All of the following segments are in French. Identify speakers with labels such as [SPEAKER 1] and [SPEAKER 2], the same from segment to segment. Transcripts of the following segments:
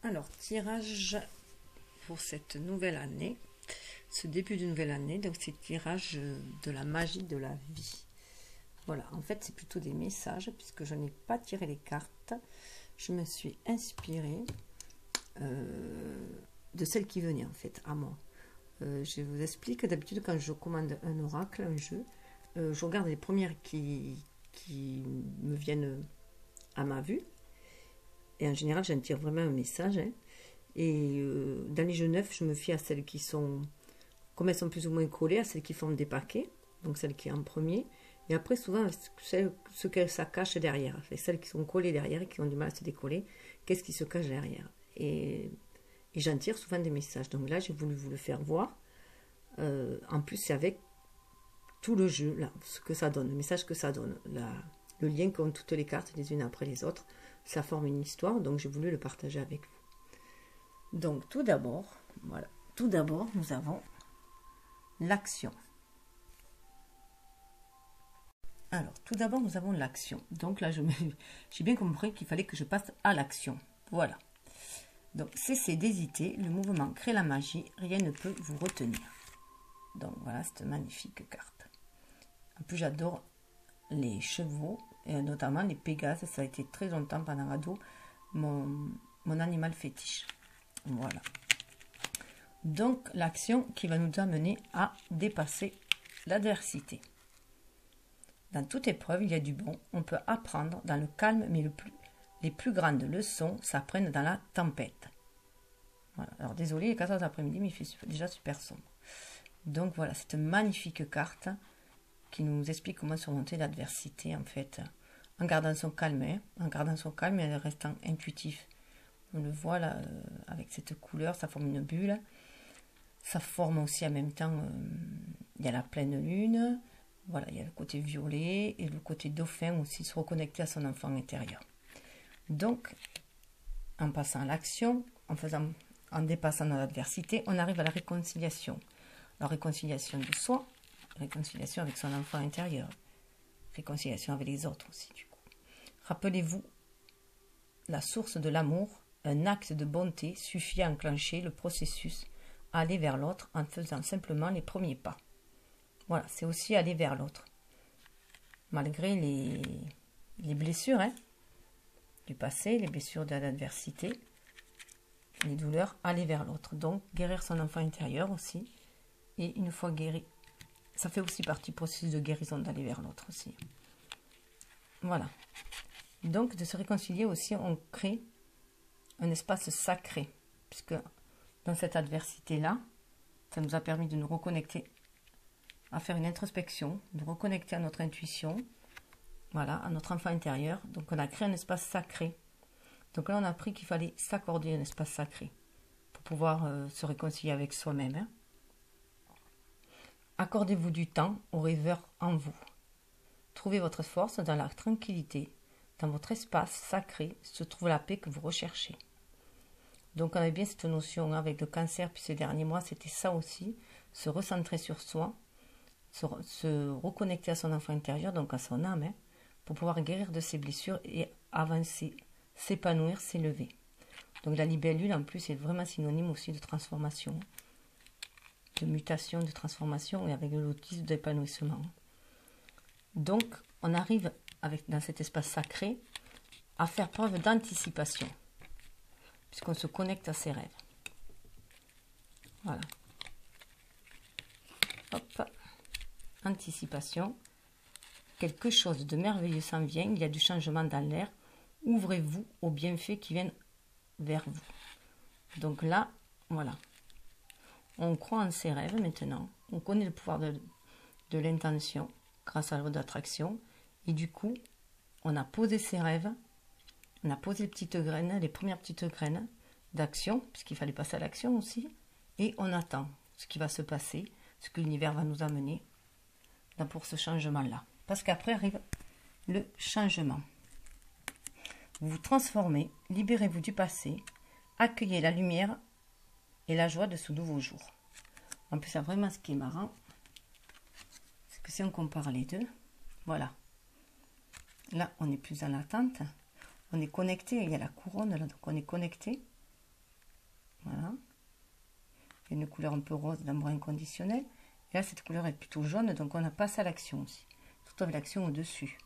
[SPEAKER 1] Alors, tirage pour cette nouvelle année, ce début de nouvelle année, donc c'est tirage de la magie de la vie. Voilà, en fait c'est plutôt des messages, puisque je n'ai pas tiré les cartes, je me suis inspirée de celles qui venaient en fait à moi. Je vous explique, d'habitude quand je commande un oracle, un jeu, je regarde les premières qui me viennent à ma vue, et en général j'en tire vraiment un message, hein. Et dans les jeux neufs, je me fie à celles qui sont, comme elles sont plus ou moins collées, à celles qui forment des paquets, donc celle qui est en premier, et après souvent ce que ça cache derrière, enfin, celles qui sont collées derrière et qui ont du mal à se décoller, qu'est-ce qui se cache derrière, et j'en tire souvent des messages. Donc là j'ai voulu vous le faire voir, en plus c'est avec tout le jeu, là, ce que ça donne, le message que ça donne, le lien qu'ont toutes les cartes les unes après les autres, ça forme une histoire, donc j'ai voulu le partager avec vous. Donc tout d'abord, voilà, tout d'abord nous avons l'action. Alors tout d'abord nous avons l'action. Donc là j'ai bien compris qu'il fallait que je passe à l'action. Voilà. Donc cessez d'hésiter, le mouvement crée la magie, rien ne peut vous retenir. Donc voilà cette magnifique carte. En plus j'adore les chevaux et notamment les pégases. Ça a été très longtemps pendant ado mon animal fétiche. Voilà. Donc l'action qui va nous amener à dépasser l'adversité. Dans toute épreuve, il y a du bon. On peut apprendre dans le calme, mais les plus grandes leçons s'apprennent dans la tempête. Voilà. Alors désolé, il est 14 après-midi, mais il fait déjà super sombre. Donc voilà, cette magnifique carte qui nous explique comment surmonter l'adversité, en fait, en gardant son calme, hein, et en restant intuitif. On le voit là, avec cette couleur, ça forme une bulle. Ça forme aussi en même temps, il y a la pleine lune, voilà, il y a le côté violet et le côté dauphin aussi, se reconnecter à son enfant intérieur. Donc, en passant à l'action, en dépassant l'adversité, on arrive à la réconciliation. La réconciliation de soi, réconciliation avec son enfant intérieur, réconciliation avec les autres aussi, du coup. Rappelez-vous, la source de l'amour, un acte de bonté suffit à enclencher le processus, à aller vers l'autre en faisant simplement les premiers pas. Voilà, c'est aussi aller vers l'autre. Malgré les blessures du passé, les blessures de l'adversité, les douleurs, aller vers l'autre. Donc, guérir son enfant intérieur aussi. Et une fois guéri, ça fait aussi partie du processus de guérison d'aller vers l'autre aussi. Voilà. Donc, de se réconcilier aussi, on crée un espace sacré, puisque dans cette adversité-là, ça nous a permis de nous reconnecter, à faire une introspection, de reconnecter à notre intuition, voilà, à notre enfant intérieur. Donc on a créé un espace sacré. Donc là on a appris qu'il fallait s'accorder un espace sacré pour pouvoir se réconcilier avec soi-même, hein. Accordez-vous du temps aux rêveurs en vous. Trouvez votre force dans la tranquillité. Dans votre espace sacré se trouve la paix que vous recherchez. Donc on avait bien cette notion avec le cancer, puis ces derniers mois, c'était ça aussi, se recentrer sur soi, se reconnecter à son enfant intérieur, donc à son âme, hein, pour pouvoir guérir de ses blessures et avancer, s'épanouir, s'élever. Donc la libellule, en plus, est vraiment synonyme aussi de transformation, de mutation, de transformation, et avec le lotus d'épanouissement. Donc on arrive, dans cet espace sacré, à faire preuve d'anticipation, puisqu'on se connecte à ses rêves. Voilà. Hop. Anticipation. Quelque chose de merveilleux s'en vient. Il y a du changement dans l'air. Ouvrez-vous aux bienfaits qui viennent vers vous. Donc là, voilà. On croit en ses rêves maintenant. On connaît le pouvoir de l'intention grâce à la loi d'attraction. Et du coup, on a posé ses rêves. On a posé les premières petites graines d'action, puisqu'il fallait passer à l'action aussi. Et on attend ce qui va se passer, ce que l'univers va nous amener pour ce changement-là. Parce qu'après arrive le changement. Vous vous transformez, libérez-vous du passé, accueillez la lumière et la joie de ce nouveau jour. En plus, vraiment, ce qui est marrant, c'est que si on compare les deux, voilà. Là, on est plus en attente. On est connecté, il y a la couronne, là, donc on est connecté Voilà. Il y a une couleur un peu rose d'amour inconditionnel. Et là, cette couleur est plutôt jaune, donc on a passé à l'action aussi. Surtout avec l'action au-dessus.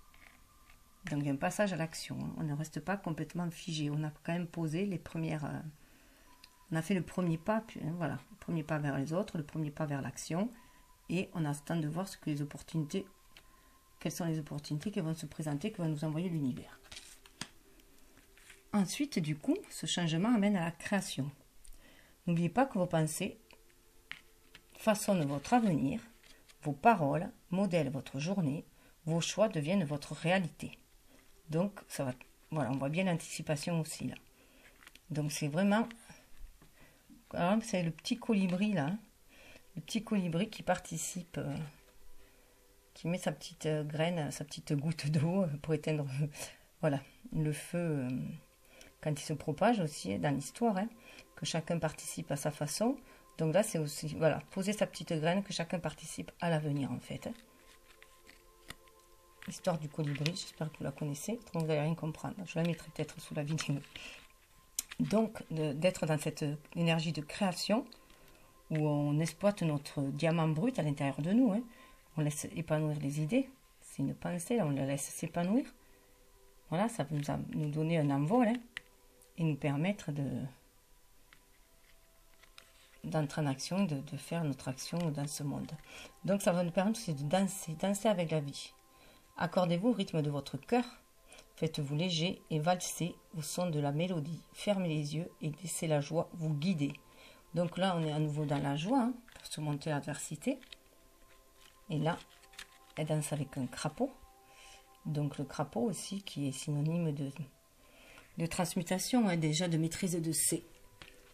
[SPEAKER 1] Donc il y a un passage à l'action. On ne reste pas complètement figé. On a quand même posé les premières... on a fait le premier pas, puis voilà, le premier pas vers les autres, le premier pas vers l'action. Et on a le temps de voir ce que les opportunités, quelles sont les opportunités qui vont se présenter, que va nous envoyer l'univers. Ensuite, du coup, ce changement amène à la création. N'oubliez pas que vos pensées façonnent votre avenir, vos paroles modèlent votre journée, vos choix deviennent votre réalité. Donc, ça va, voilà, on voit bien l'anticipation aussi là. Donc, c'est vraiment, c'est le petit colibri là, hein, le petit colibri qui participe, qui met sa petite graine, sa petite goutte d'eau pour éteindre, voilà, le feu quand il se propage aussi dans l'histoire, hein, que chacun participe à sa façon. Donc là, c'est aussi, voilà, poser sa petite graine, que chacun participe à l'avenir en fait. Hein. L'histoire du colibri, j'espère que vous la connaissez, autrement vous n'allez rien comprendre. Je la mettrai peut-être sous la vidéo. Donc, d'être dans cette énergie de création, où on exploite notre diamant brut à l'intérieur de nous. Hein. On laisse épanouir les idées. C'est une pensée, là, on la laisse s'épanouir. Voilà, ça va nous donner un envol, hein, et nous permettre d'entrer en action, de faire notre action dans ce monde. Donc, ça va nous permettre aussi de danser avec la vie. Accordez-vous au rythme de votre cœur, faites-vous léger et valsez au son de la mélodie. Fermez les yeux et laissez la joie vous guider. Donc là, on est à nouveau dans la joie, hein, pour surmonter l'adversité. Et là, elle danse avec un crapaud. Donc le crapaud aussi, qui est synonyme de transmutation, hein, déjà de maîtrise de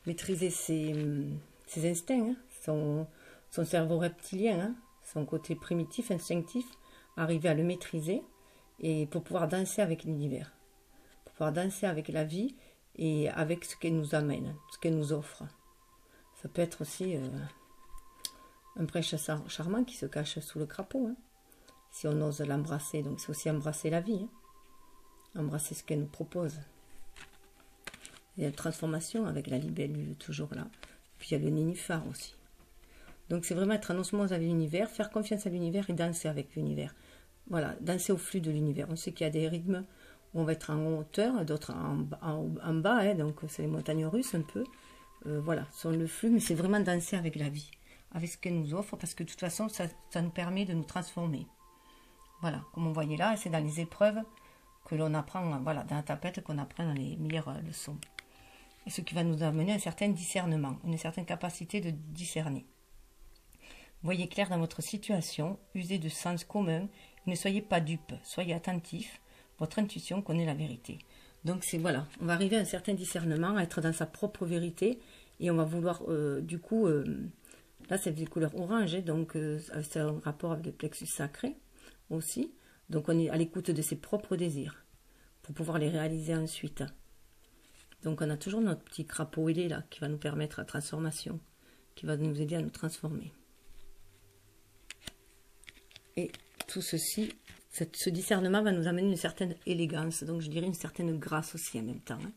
[SPEAKER 1] maîtriser ses instincts, hein, son cerveau reptilien, hein, son côté primitif, instinctif, arriver à le maîtriser et pour pouvoir danser avec l'univers, pour pouvoir danser avec la vie et avec ce qu'elle nous amène, ce qu'elle nous offre. Ça peut être aussi un prince charmant qui se cache sous le crapaud, hein, si on ose l'embrasser. Donc c'est aussi embrasser la vie, hein, embrasser ce qu'elle nous propose. Il y a une transformation avec la libellule toujours là, puis il y a le nénuphar aussi. Donc c'est vraiment être en osmose avec l'univers, faire confiance à l'univers et danser avec l'univers. Voilà, danser au flux de l'univers. On sait qu'il y a des rythmes où on va être en hauteur, d'autres en bas, hein, donc c'est les montagnes russes un peu. Voilà, sur le flux, mais c'est vraiment danser avec la vie, avec ce qu'elle nous offre, parce que de toute façon, ça nous permet de nous transformer. Voilà, comme on voyait là, c'est dans les épreuves que l'on apprend, voilà, dans la tapette qu'on apprend dans les meilleures leçons. Et ce qui va nous amener un certain discernement, une certaine capacité de discerner. Voyez clair dans votre situation, usez de sens commun, et ne soyez pas dupe, soyez attentif, votre intuition connaît la vérité. Donc c'est voilà, on va arriver à un certain discernement, à être dans sa propre vérité, et on va vouloir, du coup, là c'est des couleurs orange, donc c'est un rapport avec le plexus sacré aussi, donc on est à l'écoute de ses propres désirs, pour pouvoir les réaliser ensuite. Donc on a toujours notre petit crapaud ailé là, qui va nous permettre la transformation, qui va nous aider à nous transformer. Et tout ceci, ce discernement va nous amener une certaine élégance, donc je dirais une certaine grâce aussi en même temps. Hein.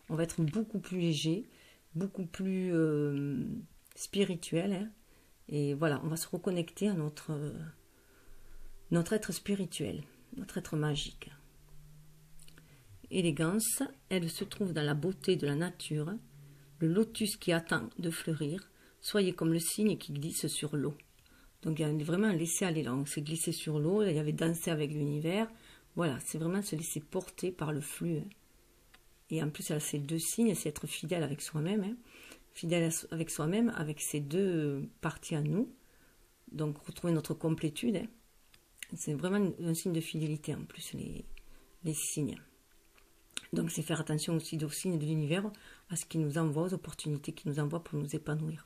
[SPEAKER 1] On va être beaucoup plus léger, beaucoup plus spirituel, hein. Et voilà, on va se reconnecter à notre être spirituel, notre être magique. Élégance, elle se trouve dans la beauté de la nature, le lotus qui attend de fleurir, soyez comme le cygne qui glisse sur l'eau. Donc il y a vraiment un laisser aller là, on s'est glissé sur l'eau, il y avait danser avec l'univers, voilà, c'est vraiment se laisser porter par le flux. Et en plus, elle a ces deux signes, c'est être fidèle avec soi-même, hein. Fidèle avec soi-même, avec ces deux parties à nous, donc retrouver notre complétude, hein. C'est vraiment un signe de fidélité en plus, les signes. Donc c'est faire attention aussi aux signes de l'univers, à ce qu'il nous envoie, aux opportunités qu'il nous envoie pour nous épanouir.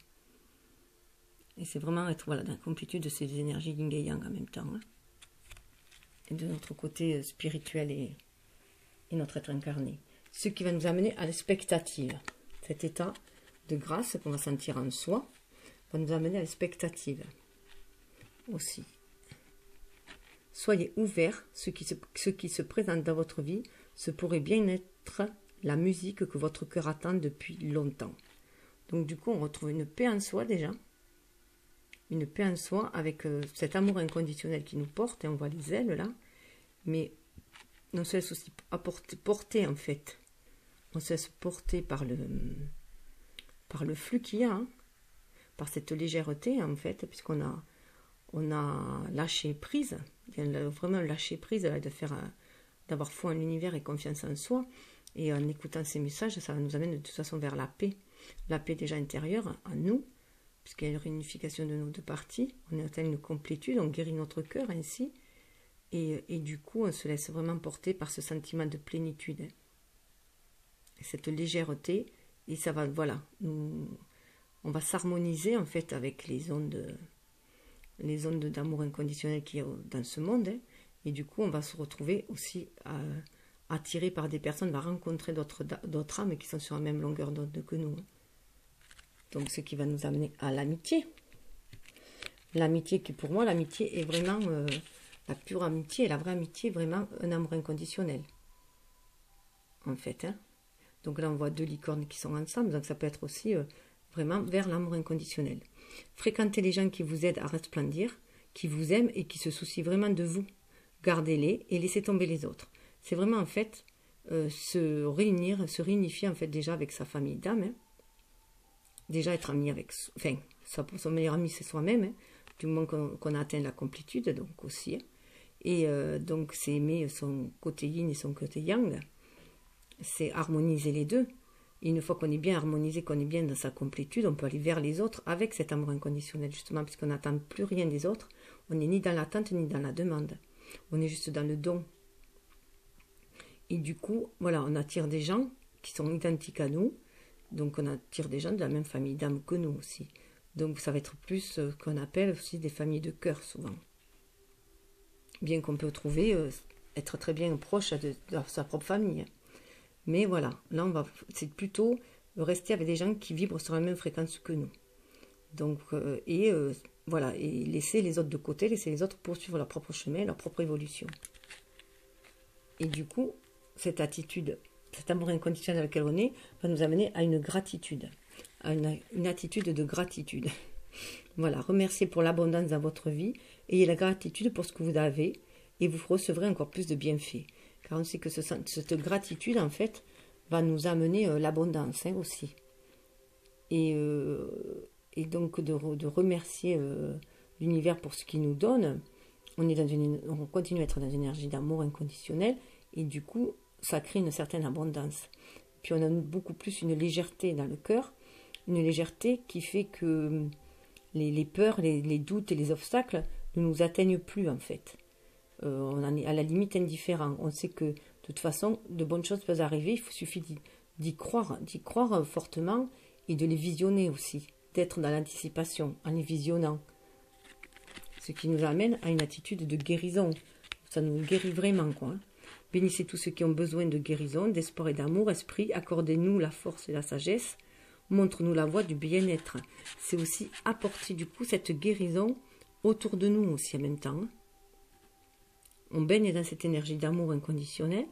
[SPEAKER 1] Et c'est vraiment être voilà, dans la complétude de ces énergies yin et yang en même temps. Hein. Et de notre côté spirituel et notre être incarné. Ce qui va nous amener à l'expectative. Cet état de grâce qu'on va sentir en soi va nous amener à l'expectative aussi. Soyez ouverts, ce qui se présente dans votre vie, ce pourrait bien être la musique que votre cœur attend depuis longtemps. Donc du coup, on retrouve une paix en soi déjà. Une paix en soi avec cet amour inconditionnel qui nous porte. Et on voit les ailes là. Mais on se laisse aussi porter en fait. On se laisse porter par le flux qu'il y a. Hein, par cette légèreté en fait. Puisqu'on a lâché prise. Il y a vraiment lâché prise là, d'avoir foi en l'univers et confiance en soi. Et en écoutant ces messages, ça nous amène de toute façon vers la paix. La paix déjà intérieure en nous. Puisqu'il y a une réunification de nos deux parties, on atteint une complétude, on guérit notre cœur ainsi, et du coup on se laisse vraiment porter par ce sentiment de plénitude, hein. Et cette légèreté, et ça va, voilà, on va s'harmoniser en fait avec les ondes d'amour inconditionnel qu'il y a dans ce monde, hein. Et du coup on va se retrouver aussi attiré par des personnes, on va rencontrer d'autres âmes qui sont sur la même longueur d'onde que nous, hein. Donc, ce qui va nous amener à l'amitié. L'amitié qui, pour moi, l'amitié est vraiment la pure amitié, la vraie amitié, vraiment un amour inconditionnel. En fait, hein. Donc là, on voit 2 licornes qui sont ensemble, donc ça peut être aussi vraiment vers l'amour inconditionnel. Fréquentez les gens qui vous aident à resplendir, qui vous aiment et qui se soucient vraiment de vous. Gardez-les et laissez tomber les autres. C'est vraiment, en fait, se réunifier, en fait, déjà avec sa famille d'âme, hein. Déjà être ami avec, enfin, son meilleur ami c'est soi-même, hein, du moment qu'on a atteint la complétude, donc aussi, hein. Et donc c'est aimer son côté yin et son côté yang, c'est harmoniser les deux. Et une fois qu'on est bien harmonisé, qu'on est bien dans sa complétude, on peut aller vers les autres avec cet amour inconditionnel, justement, puisqu'on n'attend plus rien des autres, on n'est ni dans l'attente ni dans la demande, on est juste dans le don. Et du coup, voilà, on attire des gens qui sont identiques à nous. Donc on attire des gens de la même famille d'âme que nous aussi. Donc ça va être plus ce qu'on appelle aussi des familles de cœur souvent. Bien qu'on peut trouver, être très bien proche de sa propre famille. Mais voilà, là c'est plutôt rester avec des gens qui vibrent sur la même fréquence que nous. Donc, voilà, et laisser les autres de côté, laisser les autres poursuivre leur propre chemin, leur propre évolution. Et du coup, cette attitude, cet amour inconditionnel dans lequel on est, va nous amener à une gratitude, à une attitude de gratitude. Voilà, remerciez pour l'abondance dans votre vie, ayez la gratitude pour ce que vous avez, et vous recevrez encore plus de bienfaits. Car on sait que cette gratitude, en fait, va nous amener l'abondance, hein, aussi. Et donc de remercier l'univers pour ce qu'il nous donne. On continue à être dans une énergie d'amour inconditionnel, et du coup, ça crée une certaine abondance. Puis on a beaucoup plus une légèreté dans le cœur, une légèreté qui fait que les peurs, les doutes et les obstacles ne nous atteignent plus en fait. On en est à la limite indifférent. On sait que de toute façon, de bonnes choses peuvent arriver, il suffit d'y croire fortement et de les visionner aussi, d'être dans l'anticipation en les visionnant. Ce qui nous amène à une attitude de guérison. Ça nous guérit vraiment, quoi, hein. Bénissez tous ceux qui ont besoin de guérison, d'espoir et d'amour. Esprit, accordez-nous la force et la sagesse. Montre-nous la voie du bien-être. C'est aussi apporter du coup cette guérison autour de nous aussi en même temps, hein. On baigne dans cette énergie d'amour inconditionnel.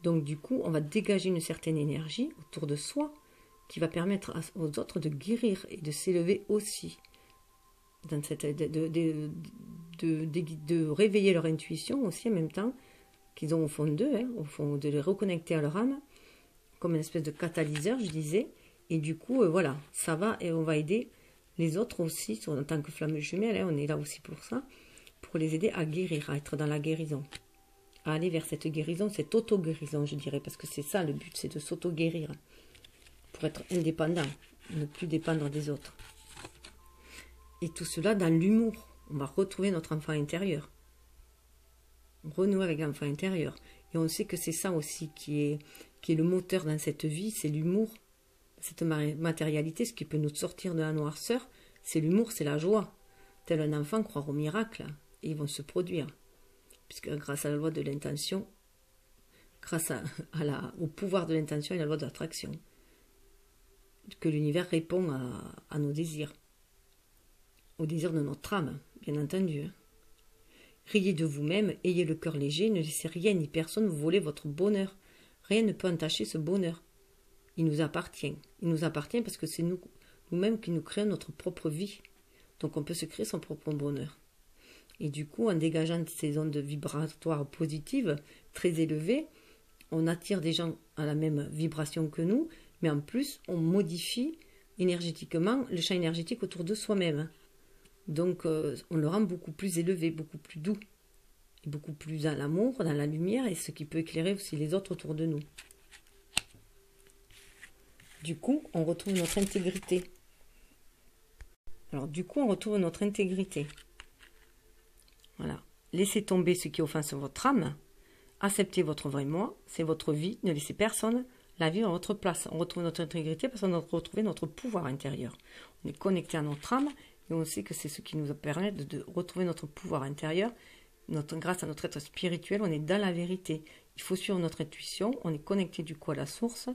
[SPEAKER 1] Donc du coup, on va dégager une certaine énergie autour de soi qui va permettre aux autres de guérir et de s'élever aussi. Dans cette, de réveiller leur intuition aussi en même temps qu'ils ont au fond d'eux, hein, au fond, de les reconnecter à leur âme, comme une espèce de catalyseur, je disais. Et du coup, voilà, ça va et on va aider les autres aussi, en tant que flamme jumelle, hein, on est là aussi pour ça, pour les aider à guérir, à être dans la guérison, à aller vers cette guérison, cette auto-guérison, je dirais, parce que c'est ça le but, c'est de s'auto-guérir, pour être indépendant, ne plus dépendre des autres. Et tout cela dans l'humour, on va retrouver notre enfant intérieur. Renouer avec l'enfant intérieur. Et on sait que c'est ça aussi qui est le moteur dans cette vie, c'est l'humour, cette matérialité, ce qui peut nous sortir de la noirceur, c'est l'humour, c'est la joie. Tel un enfant croire au miracle, et ils vont se produire. Puisque grâce à la loi de l'intention, grâce au pouvoir de l'intention et la loi de l'attraction, que l'univers répond à nos désirs, aux désirs de notre âme, bien entendu. Riez de vous-même, ayez le cœur léger, ne laissez rien ni personne vous voler votre bonheur. Rien ne peut entacher ce bonheur. il nous appartient. Il nous appartient parce que c'est nous-mêmes qui nous créons notre propre vie. Donc on peut se créer son propre bonheur. Et du coup, en dégageant ces ondes vibratoires positives, très élevées, on attire des gens à la même vibration que nous, mais en plus, on modifie énergétiquement le champ énergétique autour de soi-même. Donc on le rend beaucoup plus élevé, beaucoup plus doux, et beaucoup plus dans l'amour, dans la lumière, et ce qui peut éclairer aussi les autres autour de nous. Du coup, on retrouve notre intégrité. Alors du coup, on retrouve notre intégrité. Voilà. Laissez tomber ce qui offense votre âme. Acceptez votre vrai moi. C'est votre vie. Ne laissez personne la vivre à votre place. On retrouve notre intégrité parce qu'on a retrouvé notre pouvoir intérieur. On est connecté à notre âme et on sait que c'est ce qui nous permet de retrouver notre pouvoir intérieur. Grâce à notre être spirituel, on est dans la vérité. Il faut suivre notre intuition. On est connecté du coup à la source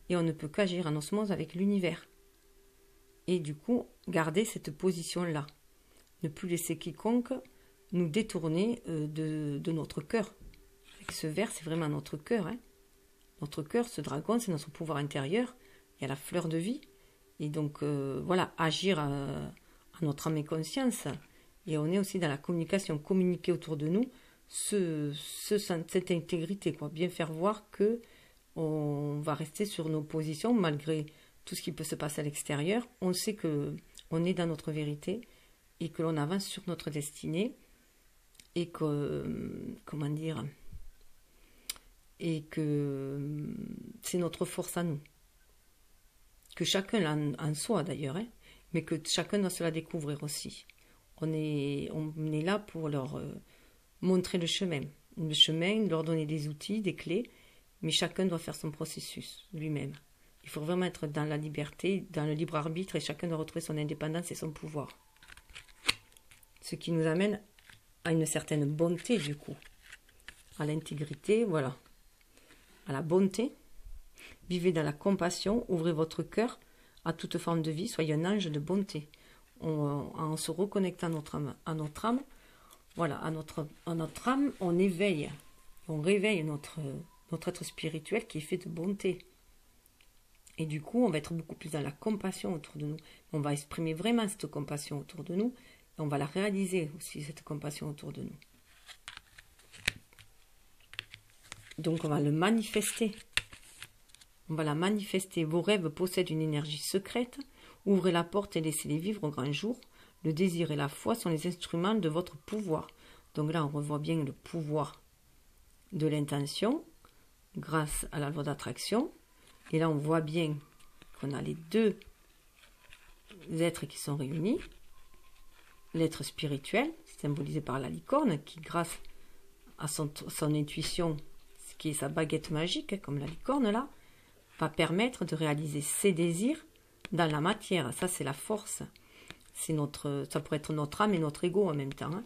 [SPEAKER 1] et on ne peut qu'agir en osmose avec l'univers. Et du coup, garder cette position-là. Ne plus laisser quiconque nous détourner de notre cœur. Avec ce verre, c'est vraiment notre cœur. Hein. Notre cœur, ce dragon, c'est notre pouvoir intérieur. Il y a la fleur de vie. Et donc, voilà, agir à notre âme et conscience. Et on est aussi dans la communication, communiquer autour de nous cette intégrité, quoi. Bien faire voir que on va rester sur nos positions malgré tout ce qui peut se passer à l'extérieur. On sait que on est dans notre vérité et que l'on avance sur notre destinée et que, comment dire, et que c'est notre force à nous. Que chacun l'a en soi d'ailleurs, hein, mais que chacun doit se la découvrir aussi. On est là pour leur montrer le chemin, leur donner des outils, des clés, mais chacun doit faire son processus lui-même. Il faut vraiment être dans la liberté, dans le libre arbitre, et chacun doit retrouver son indépendance et son pouvoir. Ce qui nous amène à une certaine bonté du coup, à l'intégrité, voilà, à la bonté. Vivez dans la compassion, ouvrez votre cœur à toute forme de vie, soyez un ange de bonté. En se reconnectant à notre âme, voilà, à notre âme, on éveille, on réveille notre être spirituel qui est fait de bonté. Et du coup, on va être beaucoup plus dans la compassion autour de nous. On va exprimer vraiment cette compassion autour de nous. Et on va la réaliser aussi, cette compassion autour de nous. Donc, on va le manifester. On va la manifester. Vos rêves possèdent une énergie secrète. Ouvrez la porte et laissez-les vivre au grand jour. Le désir et la foi sont les instruments de votre pouvoir. Donc là, on revoit bien le pouvoir de l'intention grâce à la loi d'attraction. Et là, on voit bien qu'on a les deux êtres qui sont réunis. L'être spirituel, symbolisé par la licorne, qui grâce à son intuition, ce qui est sa baguette magique, comme la licorne là, va permettre de réaliser ses désirs dans la matière. Ça, c'est la force. Ça pourrait être notre âme et notre ego en même temps. Hein.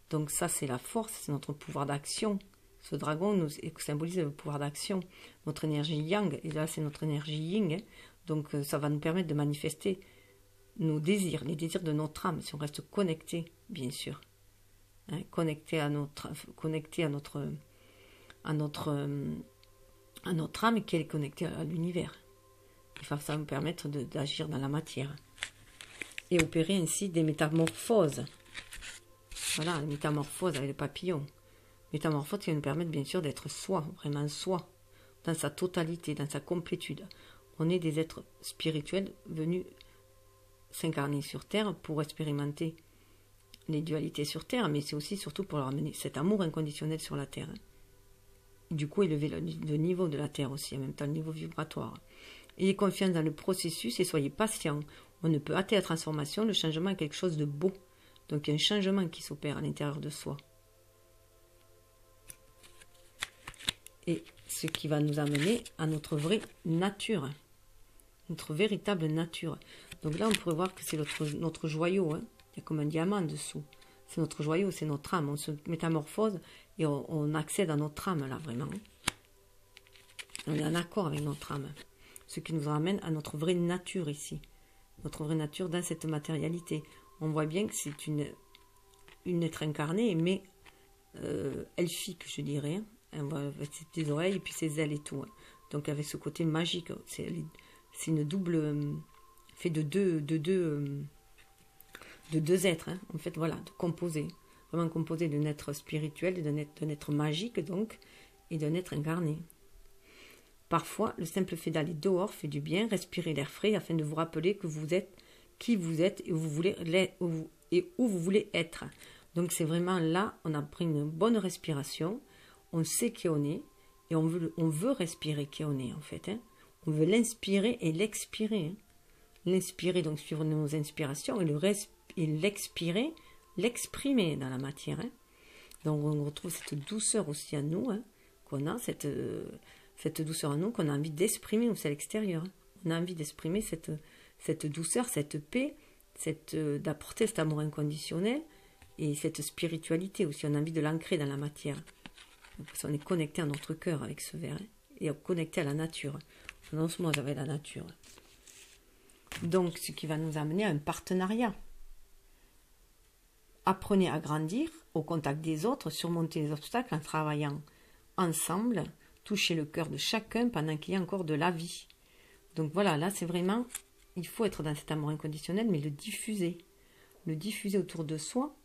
[SPEAKER 1] Donc ça, c'est la force, c'est notre pouvoir d'action. Ce dragon nous symbolise le pouvoir d'action, notre énergie yang, et là c'est notre énergie yin, hein. Donc ça va nous permettre de manifester nos désirs, les désirs de notre âme, si on reste connecté, bien sûr, hein, connecté à notre âme qui est connectée à l'univers. Ça va nous permettre d'agir dans la matière et opérer ainsi des métamorphoses. Voilà, les métamorphoses avec le papillon. Métamorphose qui va nous permettre bien sûr d'être soi, vraiment soi, dans sa totalité, dans sa complétude. On est des êtres spirituels venus s'incarner sur Terre pour expérimenter les dualités sur Terre, mais c'est aussi surtout pour leur amener cet amour inconditionnel sur la Terre. Et du coup, élever le niveau de la Terre aussi, en même temps le niveau vibratoire. Ayez confiance dans le processus et soyez patient. On ne peut hâter la transformation, le changement est quelque chose de beau. Donc il y a un changement qui s'opère à l'intérieur de soi. Et ce qui va nous amener à notre vraie nature, notre véritable nature. Donc là, on pourrait voir que c'est notre joyau, hein. Il y a comme un diamant dessous. C'est notre joyau, c'est notre âme. On se métamorphose et on accède à notre âme, là, vraiment. On est en accord avec notre âme. Ce qui nous ramène à notre vraie nature ici. Notre vraie nature dans cette matérialité. On voit bien que c'est une être incarnée, mais elfique, je dirais. Hein. Avec ses oreilles et puis ses ailes et tout. Hein. Donc avec ce côté magique. c'est une double, fait de deux êtres, hein. En fait, voilà, de composer, vraiment composé d'un être spirituel, d'un être magique, donc, et d'un être incarné. Parfois, le simple fait d'aller dehors fait du bien, respirer l'air frais afin de vous rappeler que vous êtes qui vous êtes et où vous voulez être. Donc c'est vraiment là, on a pris une bonne respiration, on sait qui on est et on veut respirer qui on est en fait, hein. On veut l'inspirer et l'expirer, hein. L'inspirer, donc suivre nos inspirations, et l'expirer, l'exprimer dans la matière, hein. Donc on retrouve cette douceur aussi à nous, hein, qu'on a, cette douceur en nous qu'on a envie d'exprimer aussi à l'extérieur, hein. On a envie d'exprimer cette douceur, cette paix, d'apporter cet amour inconditionnel et cette spiritualité aussi. On a envie de l'ancrer dans la matière. Parce qu'on est connecté à notre cœur avec ce verre, hein, et connecté à la nature. Non seulement avec la nature. Donc, ce qui va nous amener à un partenariat. Apprenez à grandir au contact des autres, surmonter les obstacles en travaillant ensemble, toucher le cœur de chacun pendant qu'il y a encore de la vie. Donc voilà, là c'est vraiment, il faut être dans cet amour inconditionnel, mais le diffuser autour de soi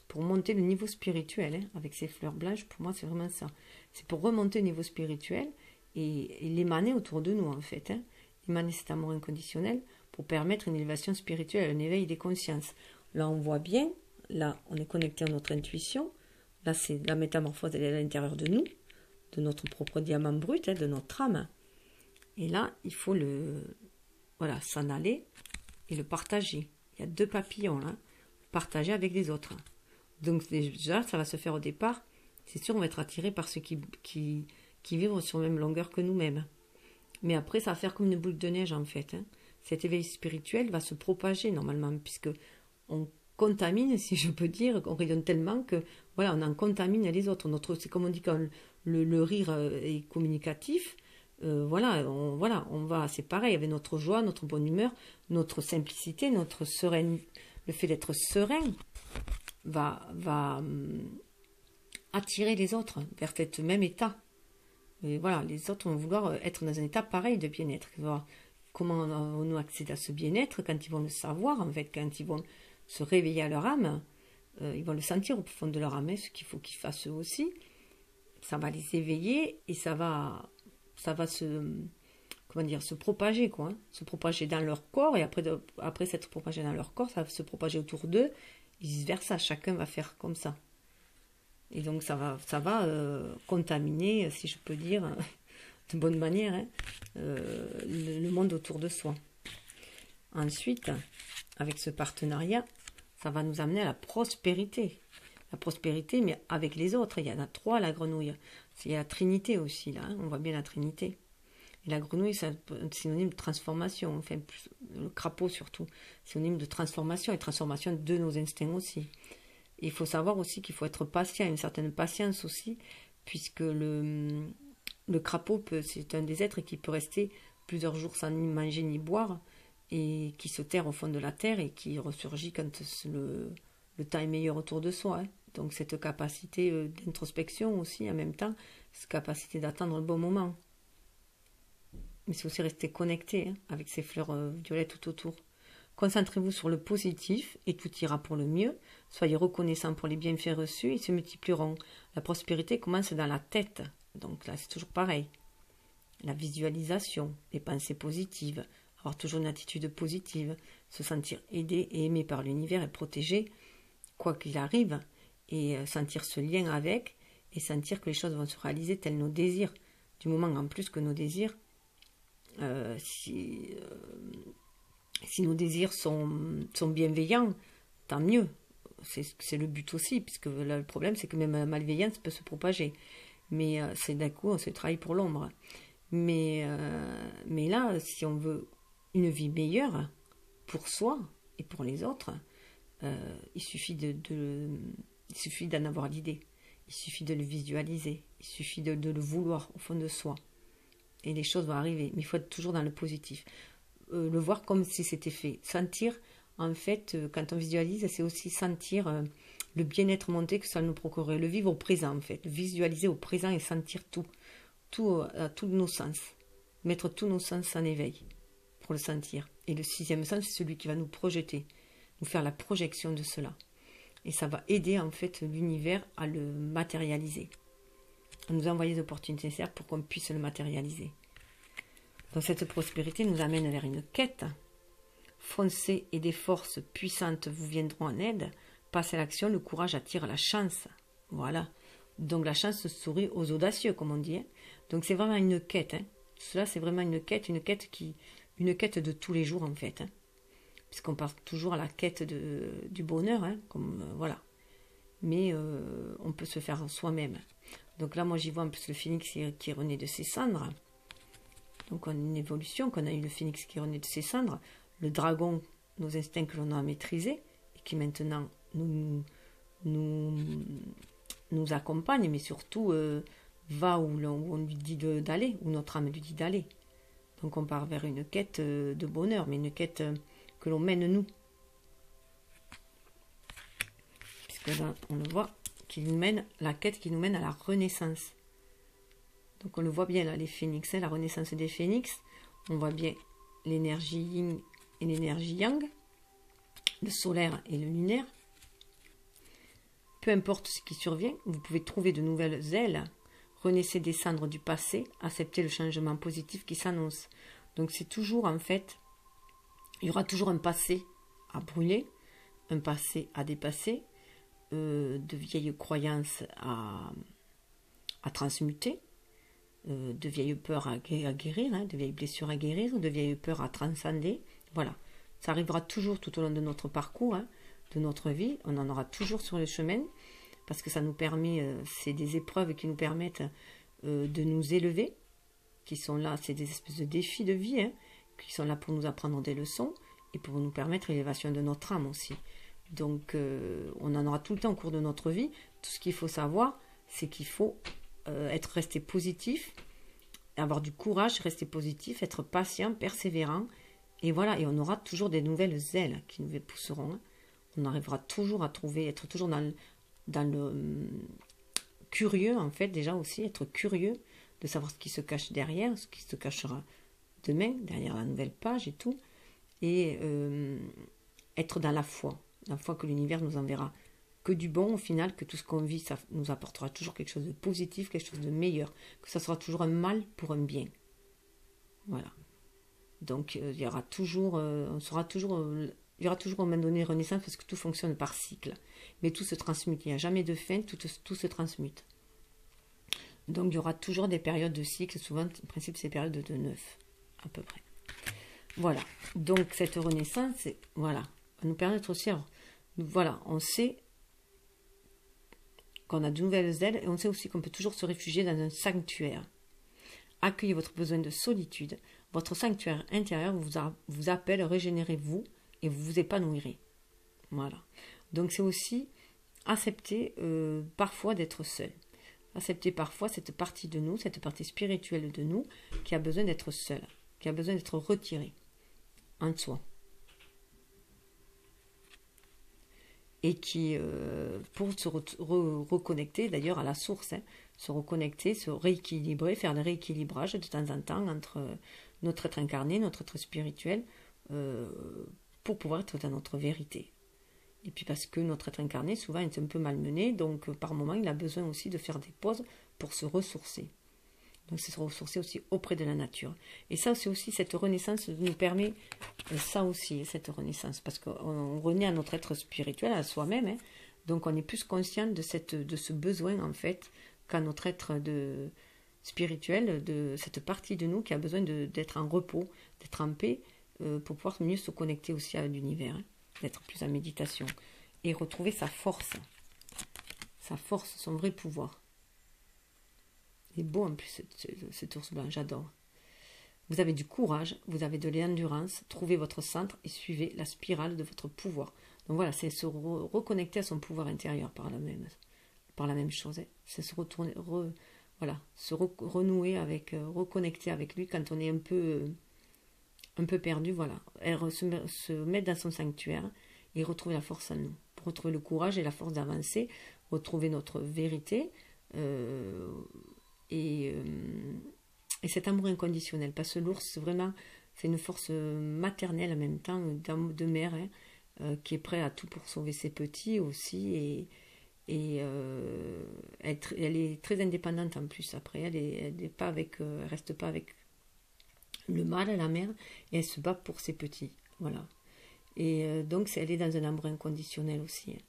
[SPEAKER 1] pour monter le niveau spirituel, hein, avec ces fleurs blanches. Pour moi c'est vraiment ça, c'est pour remonter le niveau spirituel et l'émaner autour de nous en fait, hein, émaner cet amour inconditionnel pour permettre une élévation spirituelle, un éveil des consciences. Là on voit bien, là on est connecté à notre intuition, là c'est la métamorphose, elle est à l'intérieur de nous, de notre propre diamant brut, hein, de notre âme. Et là, il faut s'en aller et le partager. Il y a 2 papillons là, partager avec les autres. Donc déjà, ça va se faire au départ. C'est sûr, on va être attiré par ceux qui vivent sur la même longueur que nous-mêmes. Mais après, ça va faire comme une boule de neige en fait, hein. Cet éveil spirituel va se propager normalement, puisque on contamine, si je peux dire, on rayonne tellement que voilà, on en contamine les autres. C'est comme on dit quand le rire est communicatif. On va, c'est pareil, avec notre joie, notre bonne humeur, notre simplicité, notre sereine, le fait d'être serein va attirer les autres vers cet même état. Et voilà, les autres vont vouloir être dans un état pareil de bien-être. Comment vont-nous accéder à ce bien-être quand ils vont le savoir, en fait, quand ils vont se réveiller à leur âme, ils vont le sentir au fond de leur âme, ce qu'il faut qu'ils fassent eux aussi. Ça va les éveiller et ça va se propager, quoi, hein, se propager dans leur corps, et après s'être propagé dans leur corps, ça va se propager autour d'eux, et vice versa, chacun va faire comme ça. Et donc ça va contaminer, si je peux dire, de bonne manière, hein, le monde autour de soi. Ensuite, avec ce partenariat, ça va nous amener à la prospérité. La prospérité, mais avec les autres. Il y en a 3, la grenouille. Il y a la Trinité aussi, là, hein, on voit bien la Trinité. Et la grenouille, c'est un synonyme de transformation, enfin, le crapaud surtout, synonyme de transformation, et transformation de nos instincts aussi. Et il faut savoir aussi qu'il faut être patient, une certaine patience aussi, puisque le crapaud, c'est un des êtres qui peut rester plusieurs jours sans ni manger ni boire, et qui se terre au fond de la terre, et qui ressurgit quand le temps est meilleur autour de soi, hein. Donc cette capacité d'introspection aussi en même temps, cette capacité d'attendre le bon moment. Mais c'est aussi rester connecté, hein, avec ces fleurs violettes tout autour. Concentrez-vous sur le positif et tout ira pour le mieux. Soyez reconnaissants pour les bienfaits reçus, ils se multiplieront. La prospérité commence dans la tête, donc là c'est toujours pareil. La visualisation, les pensées positives, avoir toujours une attitude positive, se sentir aidé et aimé par l'univers et protégé, quoi qu'il arrive, et sentir ce lien avec, et sentir que les choses vont se réaliser tels nos désirs. Du moment en plus que nos désirs, si nos désirs sont bienveillants, tant mieux. C'est le but aussi, puisque là, le problème, c'est que même la malveillance peut se propager. Mais c'est d'un coup, on se trahit pour l'ombre. Mais là, si on veut une vie meilleure pour soi et pour les autres, il suffit d'en avoir l'idée. Il suffit de le visualiser. Il suffit de le vouloir au fond de soi. Et les choses vont arriver. Mais il faut être toujours dans le positif. Le voir comme si c'était fait. Sentir, en fait, quand on visualise, c'est aussi sentir le bien-être monté que ça nous procurerait. Le vivre au présent, en fait. Le visualiser au présent et sentir tout à tous nos sens. Mettre tous nos sens en éveil. pour le sentir. Et le sixième sens, c'est celui qui va nous projeter, nous faire la projection de cela. Et ça va aider en fait l'univers à le matérialiser, à nous envoyer des opportunités nécessaires pour qu'on puisse le matérialiser. Donc cette prospérité nous amène vers une quête. Foncez et des forces puissantes vous viendront en aide. Passez à l'action, le courage attire la chance. Voilà. Donc la chance sourit aux audacieux, comme on dit. Hein. Donc c'est vraiment une quête. Hein. Cela c'est vraiment une quête de tous les jours en fait. Hein. Puisqu'on part toujours à la quête du bonheur, hein, comme voilà. Mais on peut se faire en soi-même. Donc là, moi j'y vois un peu le phénix qui est rené de ses cendres. Donc on a une évolution, qu'on a eu le phénix qui est rené de ses cendres. Le dragon, nos instincts que l'on a maîtrisés et qui maintenant nous accompagne, mais surtout va où on lui dit d'aller, où notre âme lui dit d'aller. Donc on part vers une quête de bonheur, mais une quête que l'on mène nous. Puisque là, on le voit, la quête qui nous mène à la renaissance. Donc on le voit bien là, les phénix, hein, la renaissance des phénix. On voit bien l'énergie yin et l'énergie yang, le solaire et le lunaire. Peu importe ce qui survient, vous pouvez trouver de nouvelles ailes, renaissez des cendres du passé, acceptez le changement positif qui s'annonce. Donc c'est toujours en fait, il y aura toujours un passé à brûler, un passé à dépasser, de vieilles croyances à transmuter, de vieilles peurs à guérir, hein, de vieilles blessures à guérir, de vieilles peurs à transcender. Voilà, ça arrivera toujours tout au long de notre parcours, hein, de notre vie. On en aura toujours sur le chemin, parce que ça nous permet, c'est des épreuves qui nous permettent de nous élever, qui sont là, c'est des espèces de défis de vie, hein, qui sont là pour nous apprendre des leçons et pour nous permettre l'élévation de notre âme aussi. Donc on en aura tout le temps au cours de notre vie. Tout ce qu'il faut savoir, c'est qu'il faut rester positif, avoir du courage, rester positif, être patient, persévérant, et voilà, et on aura toujours des nouvelles ailes qui nous pousseront. Hein. On arrivera toujours à trouver, être toujours dans le curieux, en fait, déjà aussi, être curieux de savoir ce qui se cache derrière, ce qui se cachera demain, derrière la nouvelle page et tout, et être dans la foi que l'univers nous enverra que du bon au final, que tout ce qu'on vit, ça nous apportera toujours quelque chose de positif, quelque chose de meilleur, que ça sera toujours un mal pour un bien. Voilà. Donc il y aura toujours, il y aura toujours au moment donné renaissance, parce que tout fonctionne par cycle. Mais tout se transmute, il n'y a jamais de fin, tout se transmute. Donc il y aura toujours des périodes de cycle, souvent en principe c'est périodes de 9, à peu près. Voilà, donc cette renaissance, voilà, va nous permettre aussi, alors, voilà, on sait qu'on a de nouvelles ailes, et on sait aussi qu'on peut toujours se réfugier dans un sanctuaire. Accueillez votre besoin de solitude, votre sanctuaire intérieur vous appelle, régénérez-vous, et vous vous épanouirez. Voilà, donc c'est aussi accepter parfois d'être seul. Accepter parfois cette partie de nous, cette partie spirituelle de nous, qui a besoin d'être seule, qui a besoin d'être retirée en soi. Et qui, pour se reconnecter d'ailleurs à la source, hein, se reconnecter, se rééquilibrer, faire le rééquilibrage de temps en temps entre notre être incarné, notre être spirituel, pour pouvoir être dans notre vérité. Et puis parce que notre être incarné, souvent, est un peu malmené, donc par moment, il a besoin aussi de faire des pauses pour se ressourcer. Donc c'est se ressourcer aussi auprès de la nature. Et ça, c'est aussi, cette renaissance nous permet, ça aussi, cette renaissance, parce qu'on renaît à notre être spirituel, à soi-même, hein, donc on est plus conscient de ce besoin, en fait, qu'a notre être spirituel, de cette partie de nous qui a besoin d'être en repos, d'être en paix, pour pouvoir mieux se connecter aussi à l'univers, hein, d'être plus en méditation, et retrouver sa force, son vrai pouvoir. Il est beau en plus cet ours blanc, j'adore. Vous avez du courage, vous avez de l'endurance, trouvez votre centre et suivez la spirale de votre pouvoir. Donc voilà, c'est se reconnecter à son pouvoir intérieur par la même chose. Hein. C'est se retourner, renouer avec, reconnecter avec lui quand on est un peu perdu, voilà. Se mettre dans son sanctuaire et retrouver la force en nous. Pour retrouver le courage et la force d'avancer, retrouver notre vérité, et cet amour inconditionnel, parce que l'ours, vraiment,
[SPEAKER 2] C'est une force maternelle en même temps, de mère, hein, qui est prête à tout pour sauver ses petits aussi. Et elle est très indépendante en plus. Après, elle reste pas avec le mâle, la mère, et elle se bat pour ses petits. Voilà. Et donc, elle est dans un amour inconditionnel aussi. Hein.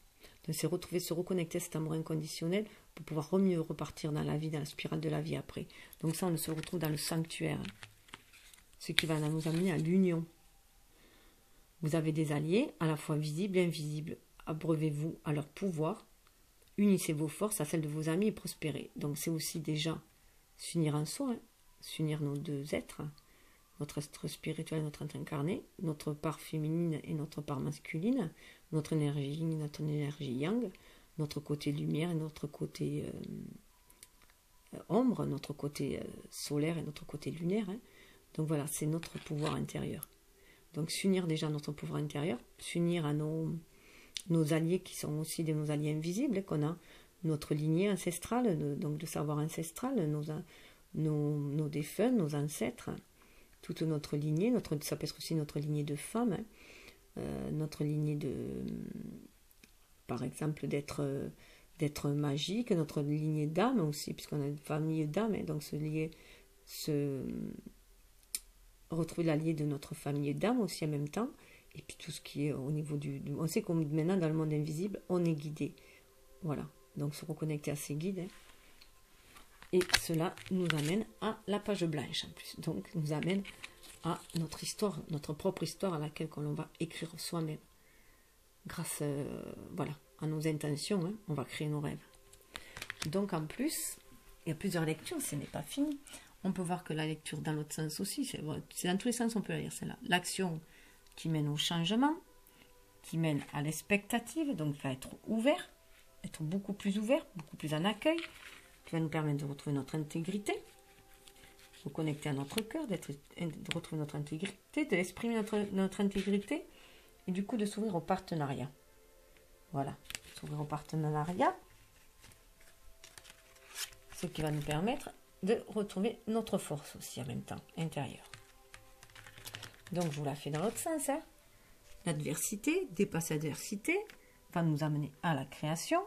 [SPEAKER 2] Donc, c'est se reconnecter à cet amour inconditionnel pour pouvoir mieux repartir dans la vie, dans la spirale de la vie après. Donc ça, on se retrouve dans le sanctuaire. Hein. Ce qui va nous amener à l'union. Vous avez des alliés, à la fois visibles et invisibles. Abreuvez-vous à leur pouvoir. Unissez vos forces à celles de vos amis et prospérez. Donc c'est aussi déjà s'unir en soi, hein. S'unir nos deux êtres, hein. Notre être spirituel et notre être incarné, notre part féminine et notre part masculine, notre énergie yang, notre côté lumière et notre côté ombre, notre côté solaire et notre côté lunaire. Hein. Donc voilà, c'est notre pouvoir intérieur. Donc s'unir déjà à notre pouvoir intérieur, s'unir à nos alliés qui sont aussi nos alliés invisibles, hein, qu'on a notre lignée ancestrale, donc de savoir ancestral, nos défunts, nos ancêtres, toute notre lignée, ça peut être aussi notre lignée de femmes, hein, notre lignée de, par exemple, d'être magique, notre lignée d'âme aussi, puisqu'on a une famille d'âmes, hein, donc retrouver l'allié de notre famille d'âme aussi en même temps, et puis tout ce qui est au niveau on sait que maintenant dans le monde invisible, on est guidé, voilà, donc se reconnecter à ses guides, hein. Et cela nous amène à la page blanche en plus, donc nous amène à notre histoire, notre propre histoire à laquelle on va écrire soi-même, grâce voilà, à nos intentions, hein, on va créer nos rêves. Donc en plus, il y a plusieurs lectures, ce n'est pas fini. On peut voir que la lecture dans l'autre sens aussi, c'est dans tous les sens on peut la lire celle-là. L'action qui mène au changement, qui mène à l'expectative, donc va être ouvert, être beaucoup plus ouvert, beaucoup plus en accueil, qui va nous permettre de retrouver notre intégrité, de connecter à notre cœur, de retrouver notre intégrité, de l'exprimer notre intégrité, et du coup de s'ouvrir au partenariat. Voilà, s'ouvrir au partenariat, ce qui va nous permettre de retrouver notre force aussi en même temps, intérieure. Donc je vous la fais dans l'autre sens. Hein. L'adversité, dépasser l'adversité, va nous amener à la création.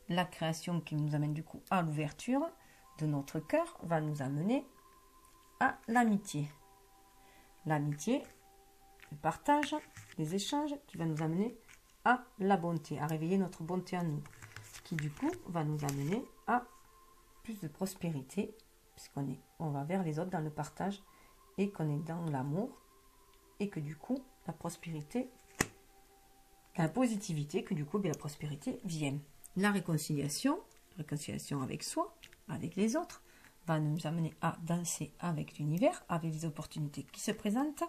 [SPEAKER 2] La création qui nous amène du coup à l'ouverture de notre cœur va nous amener à l'amitié. L'amitié, le partage, les échanges qui va nous amener à la bonté, à réveiller notre bonté en nous, qui du coup va nous amener à plus de prospérité, puisqu'on va vers les autres dans le partage et qu'on est dans l'amour, et que du coup la prospérité, la positivité, que du coup la prospérité vient. La réconciliation avec soi, avec les autres, va nous amener à danser avec l'univers, avec les opportunités qui se présentent,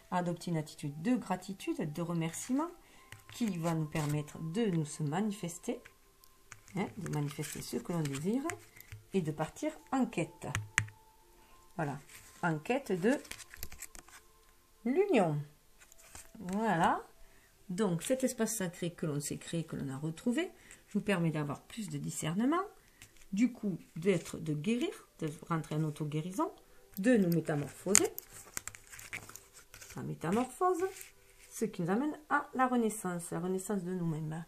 [SPEAKER 2] à adopter une attitude de gratitude, de remerciement, qui va nous permettre de nous se manifester, hein, de manifester ce que l'on désire, et de partir en quête. Voilà, en quête de l'union. Voilà. Donc, cet espace sacré que l'on s'est créé, que l'on a retrouvé, nous permet d'avoir plus de discernement, du coup, de guérir, de rentrer en auto-guérison, de nous métamorphoser. La métamorphose, ce qui nous amène à la renaissance de nous-mêmes.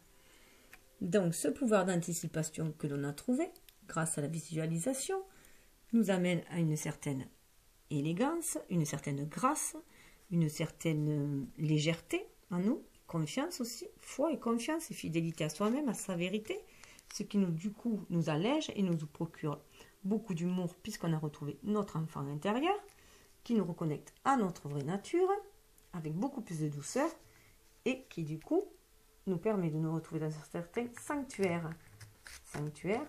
[SPEAKER 2] Donc, ce pouvoir d'anticipation que l'on a trouvé, grâce à la visualisation, nous amène à une certaine élégance, une certaine grâce, une certaine légèreté en nous, confiance aussi, foi et confiance et fidélité à soi-même, à sa vérité, ce qui nous, du coup, nous allège et nous procure beaucoup d'humour puisqu'on a retrouvé notre enfant intérieur, qui nous reconnecte à notre vraie nature, avec beaucoup plus de douceur, et qui, du coup, nous permet de nous retrouver dans un certain sanctuaire. Sanctuaire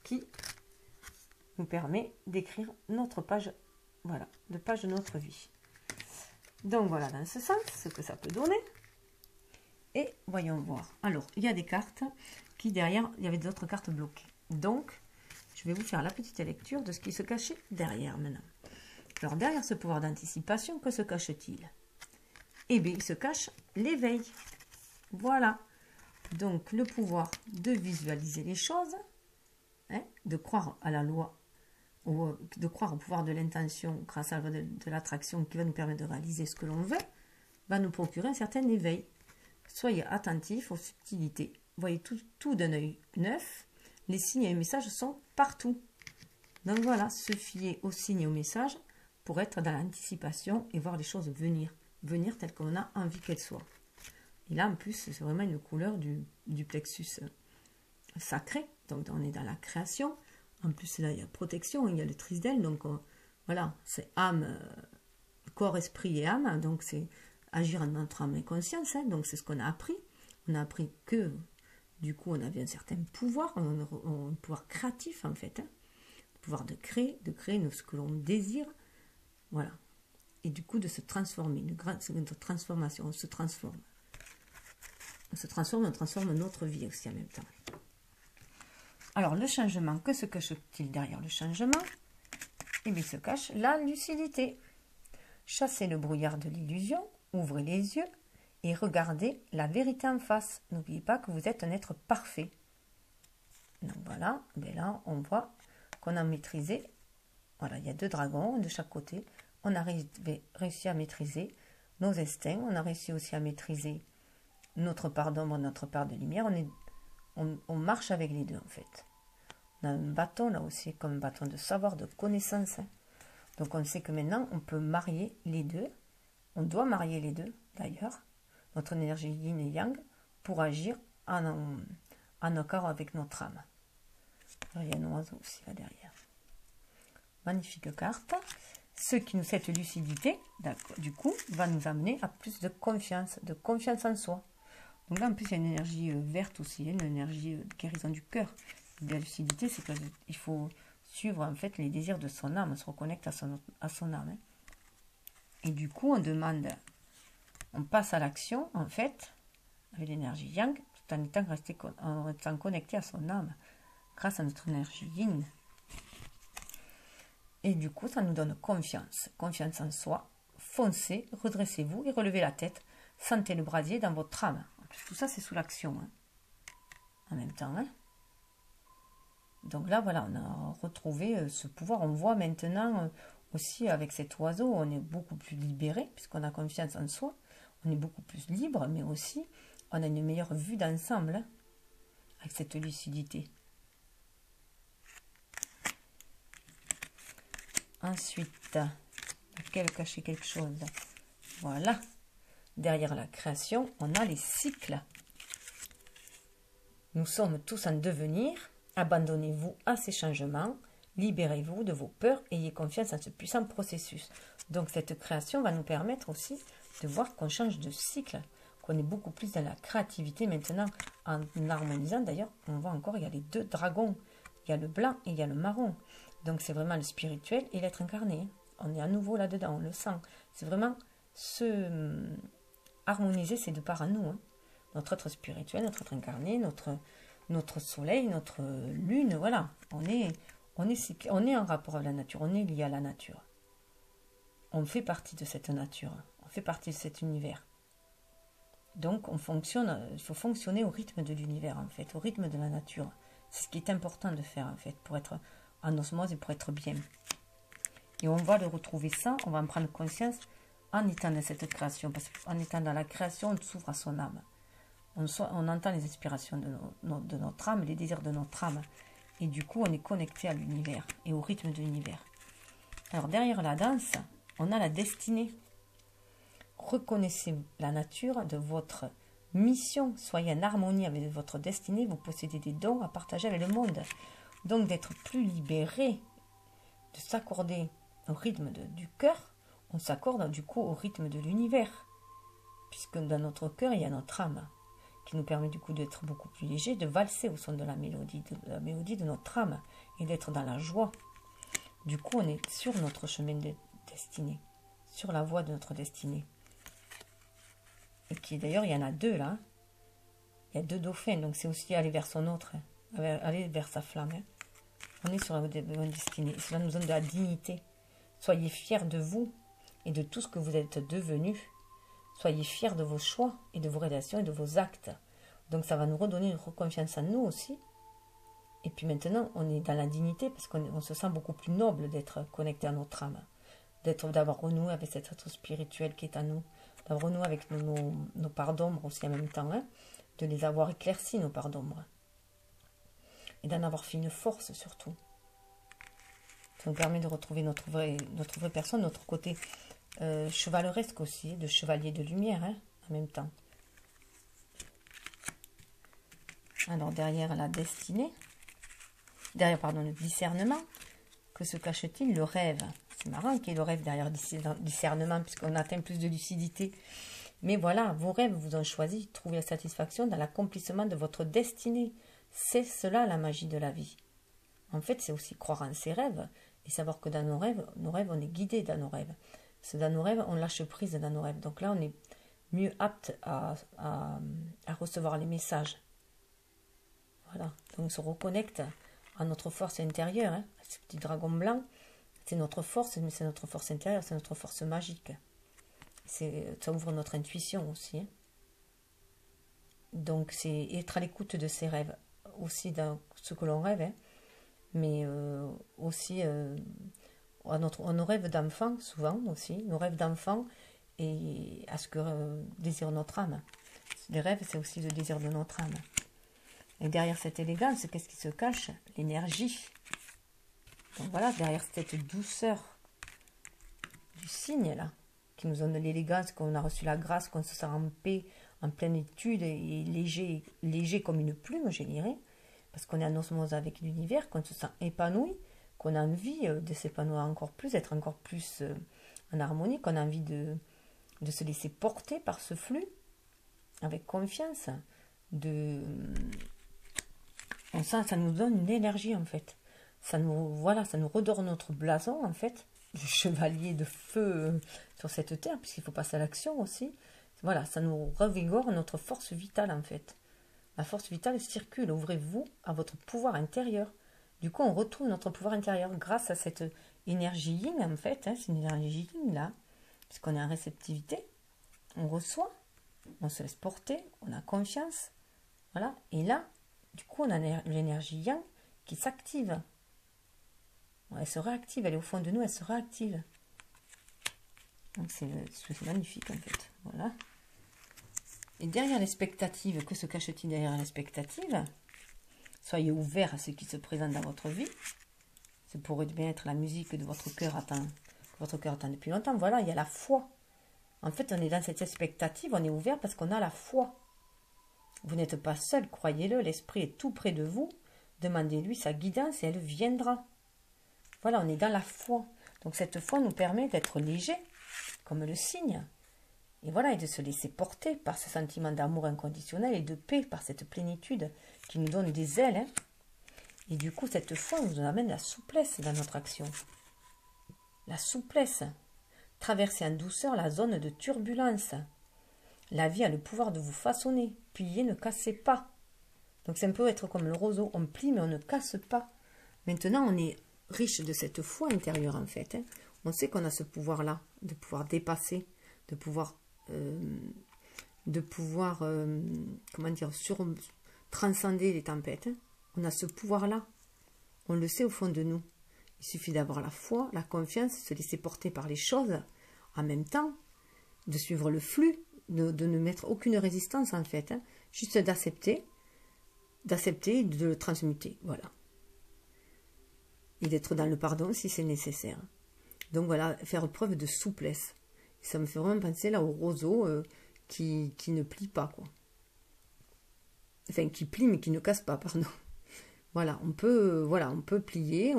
[SPEAKER 2] qui nous permet d'écrire notre page, voilà, de page de notre vie. Donc voilà, dans ce sens, ce que ça peut donner. Et voyons voir. Alors, il y a des cartes qui, derrière, il y avait d'autres cartes bloquées. Donc, je vais vous faire la petite lecture de ce qui se cachait derrière maintenant. Alors, derrière ce pouvoir d'anticipation, que se cache-t-il? Eh bien, il se cache l'éveil. Voilà. Donc, le pouvoir de visualiser les choses, hein, de croire à la loi de croire au pouvoir de l'intention grâce à la loi de l'attraction qui va nous permettre de réaliser ce que l'on veut, va nous procurer un certain éveil. Soyez attentifs aux subtilités. Voyez tout d'un œil neuf. Les signes et les messages sont partout. Donc voilà, se fier aux signes et aux messages pour être dans l'anticipation et voir les choses venir telles qu'on a envie qu'elles soient. Et là, en plus, c'est vraiment une couleur du plexus sacré. Donc, on est dans la création. En plus, là, il y a protection, il y a le trisdel. Donc, voilà, c'est âme, corps, esprit et âme. Donc, c'est agir en notre âme et conscience. Hein. Donc, c'est ce qu'on a appris. On a appris que, du coup, on avait un certain pouvoir, un pouvoir créatif, en fait. Hein. Le pouvoir de créer ce que l'on désire. Voilà. Et du coup, de se transformer. C'est une transformation. On se transforme. On transforme notre vie aussi en même temps. Alors, le changement, que se cache-t-il derrière le changement? Eh bien, il se cache la lucidité. Chassez le brouillard de l'illusion, ouvrez les yeux et regardez la vérité en face. N'oubliez pas que vous êtes un être parfait. Donc voilà, bien là, on voit qu'on a maîtrisé. Voilà, il y a 2 dragons de chaque côté. On a réussi à maîtriser nos instincts. On a réussi aussi à maîtriser notre part d'ombre, notre part de lumière. On marche avec les deux, en fait. On a un bâton, là aussi, comme un bâton de savoir, de connaissance. Hein. Donc, on sait que maintenant, on peut marier les deux. On doit marier les deux, d'ailleurs. Notre énergie yin et yang, pour agir en accord avec notre âme. Alors, il y a un oiseau aussi, là, derrière. Magnifique carte. Ce qui nous, cette lucidité, du coup, va nous amener à plus de confiance en soi. Donc là, en plus, il y a une énergie verte aussi, une énergie de guérison du cœur. La lucidité, c'est qu'il faut suivre en fait les désirs de son âme, on se reconnecte à son âme. Hein. Et du coup, on passe à l'action, en fait, avec l'énergie yang, tout en étant connecté à son âme, grâce à notre énergie yin. Et du coup, ça nous donne confiance en soi. Foncez, redressez-vous et relevez la tête. Sentez le brasier dans votre âme. Tout ça, c'est sous l'action. Hein. En même temps. Hein. Donc là, voilà, on a retrouvé ce pouvoir. On voit maintenant aussi avec cet oiseau, on est beaucoup plus libéré, puisqu'on a confiance en soi. On est beaucoup plus libre, mais aussi, on a une meilleure vue d'ensemble, hein, avec cette lucidité. Ensuite, cacher quelque chose. Voilà. Derrière la création, on a les cycles. Nous sommes tous en devenir. Abandonnez-vous à ces changements. Libérez-vous de vos peurs. Ayez confiance en ce puissant processus. Donc, cette création va nous permettre aussi de voir qu'on change de cycle, qu'on est beaucoup plus dans la créativité maintenant, en harmonisant. D'ailleurs, on voit encore, il y a les 2 dragons. Il y a le blanc et il y a le marron. Donc, c'est vraiment le spirituel et l'être incarné. On est à nouveau là-dedans, on le sent. C'est vraiment harmoniser ces 2 parts à nous. Hein. Notre être spirituel, notre être incarné, notre soleil, notre lune, voilà. On est en rapport avec la nature, on est lié à la nature. On fait partie de cette nature, on fait partie de cet univers. Donc, il faut fonctionner au rythme de l'univers, en fait, au rythme de la nature. C'est ce qui est important de faire, en fait, pour être en osmose et pour être bien. Et on va le retrouver ça, on va en prendre conscience en étant dans cette création. Parce qu'en étant dans la création, on s'ouvre à son âme. On entend les inspirations de notre âme, les désirs de notre âme. Et du coup, on est connecté à l'univers et au rythme de l'univers. Alors, derrière la danse, on a la destinée. Reconnaissez la nature de votre mission. Soyez en harmonie avec votre destinée. Vous possédez des dons à partager avec le monde. Donc, d'être plus libéré, de s'accorder au rythme du cœur, on s'accorde du coup au rythme de l'univers. Puisque dans notre cœur, il y a notre âme, qui nous permet du coup d'être beaucoup plus léger, de valser au son de la mélodie de notre âme, et d'être dans la joie. Du coup, on est sur notre chemin de destinée, sur la voie de notre destinée. Et qui d'ailleurs, il y en a 2 là. Il y a 2 dauphins, donc c'est aussi aller vers son autre, aller vers sa flamme. Hein. On est sur la voie de notre destinée. Cela nous donne de la dignité. Soyez fiers de vous et de tout ce que vous êtes devenus. Soyez fiers de vos choix et de vos relations et de vos actes. Donc ça va nous redonner une confiance en nous aussi. Et puis maintenant, on est dans la dignité parce qu'on se sent beaucoup plus noble d'être connecté à notre âme, d'avoir renoué avec cet être spirituel qui est à nous, d'avoir renoué avec nos parts d'ombre aussi en même temps, hein, de les avoir éclaircis, nos parts d'ombre. Et d'en avoir fait une force surtout. Ça nous permet de retrouver notre vraie personne, notre côté chevaleresque aussi, de chevalier de lumière, hein, en même temps. Alors derrière la destinée, le discernement, que se cache-t-il? Le rêve. C'est marrant qu'il y ait le rêve derrière le discernement, puisqu'on atteint plus de lucidité. Mais voilà, vos rêves vous ont choisi, trouvez la satisfaction dans l'accomplissement de votre destinée. C'est cela la magie de la vie. En fait, c'est aussi croire en ses rêves et savoir que dans nos rêves, on est guidé dans nos rêves. Parce que dans nos rêves, on lâche prise dans nos rêves. Donc là, on est mieux apte à recevoir les messages. Voilà, donc on se reconnecte à notre force intérieure. Hein. Ce petit dragon blanc, c'est notre force, mais c'est notre force intérieure, c'est notre force magique. Ça ouvre notre intuition aussi. Hein. Donc c'est être à l'écoute de ses rêves, aussi dans ce que l'on rêve, hein, mais aussi à nos rêves d'enfant, souvent aussi, nos rêves d'enfant et à ce que désire notre âme. Les rêves, c'est aussi le désir de notre âme. Et derrière cette élégance, qu'est-ce qui se cache? L'énergie. Donc voilà, derrière cette douceur du signe là, qui nous donne l'élégance, qu'on a reçu la grâce, qu'on se sent en paix, en plénitude et léger comme une plume, je dirais, parce qu'on est en osmose avec l'univers, qu'on se sent épanoui, qu'on a envie de s'épanouir encore plus, d'être encore plus en harmonie, qu'on a envie de se laisser porter par ce flux, avec confiance, on sent, ça nous donne une énergie en fait. Ça nous redore notre blason en fait, le chevalier de feu sur cette terre, puisqu'il faut passer à l'action aussi. Voilà, ça nous revigore notre force vitale en fait. La force vitale circule, ouvrez-vous à votre pouvoir intérieur. Du coup, on retrouve notre pouvoir intérieur grâce à cette énergie yin en fait. Hein, c'est une énergie yin là, puisqu'on est en réceptivité. On reçoit, on se laisse porter, on a confiance. Voilà, et là, du coup, on a l'énergie yang qui s'active. Elle se réactive, elle est au fond de nous, elle se réactive. Donc c'est magnifique en fait. Voilà. Et derrière l'expectative, que se cache-t-il derrière l'expectative? Soyez ouverts à ce qui se présente dans votre vie. Ça pourrait bien être la musique de votre cœur attend depuis longtemps. Voilà, il y a la foi. En fait, on est dans cette expectative, on est ouvert parce qu'on a la foi. Vous n'êtes pas seul, croyez-le, l'esprit est tout près de vous. Demandez-lui sa guidance et elle viendra. Voilà, on est dans la foi. Donc cette foi nous permet d'être léger, comme le cygne. Et voilà, et de se laisser porter par ce sentiment d'amour inconditionnel et de paix, par cette plénitude qui nous donne des ailes. Hein. Et du coup, cette foi nous amène la souplesse dans notre action. La souplesse. Traversez en douceur la zone de turbulence. La vie a le pouvoir de vous façonner. Pliez, ne cassez pas. Donc ça peut être comme le roseau, on plie mais on ne casse pas. Maintenant, on est riche de cette foi intérieure en fait. Hein. On sait qu'on a ce pouvoir-là, de pouvoir dépasser, de pouvoir comment dire, transcender les tempêtes. Hein. On a ce pouvoir-là. On le sait au fond de nous. Il suffit d'avoir la foi, la confiance, se laisser porter par les choses en même temps, de suivre le flux, de ne mettre aucune résistance en fait. Hein. Juste d'accepter et de le transmuter. Voilà. Et d'être dans le pardon si c'est nécessaire. Donc voilà, faire preuve de souplesse. Ça me fait vraiment penser là au roseau qui ne plie pas, quoi. Enfin, qui plie mais qui ne casse pas, pardon. Voilà, on peut plier,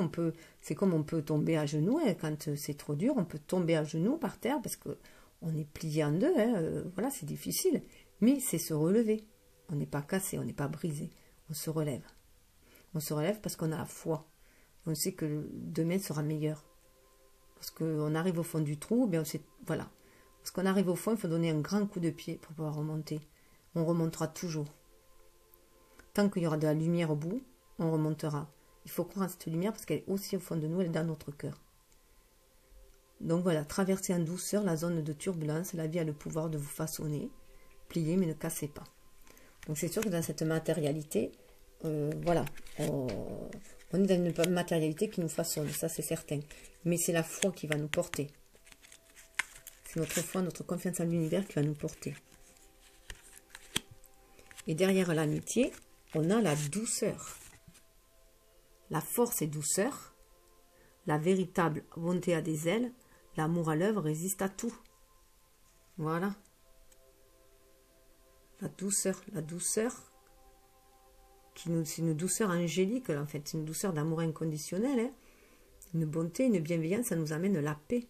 [SPEAKER 2] c'est comme on peut tomber à genoux, hein, quand c'est trop dur, on peut tomber à genoux par terre parce que on est plié en deux, hein, voilà, c'est difficile, mais c'est se relever. On n'est pas cassé, on n'est pas brisé, on se relève. On se relève parce qu'on a la foi. On sait que demain sera meilleur. Parce qu'on arrive au fond du trou, bien on sait, voilà. Parce qu'on arrive au fond, il faut donner un grand coup de pied pour pouvoir remonter. On remontera toujours. Tant qu'il y aura de la lumière au bout, on remontera. Il faut croire à cette lumière parce qu'elle est aussi au fond de nous, elle est dans notre cœur. Donc voilà, traversez en douceur la zone de turbulence. La vie a le pouvoir de vous façonner. Pliez mais ne cassez pas. Donc c'est sûr que dans cette matérialité,
[SPEAKER 1] voilà, on est dans une matérialité qui nous façonne, ça c'est certain. Mais c'est la foi qui va nous porter. C'est notre foi, notre confiance en l'univers qui va nous porter. Et derrière l'amitié, on a la douceur. La force et douceur, la véritable bonté a des ailes, l'amour à l'œuvre résiste à tout. Voilà. La douceur, c'est une douceur angélique, en fait, c'est une douceur d'amour inconditionnel, hein. Une bonté, une bienveillance, ça nous amène la paix.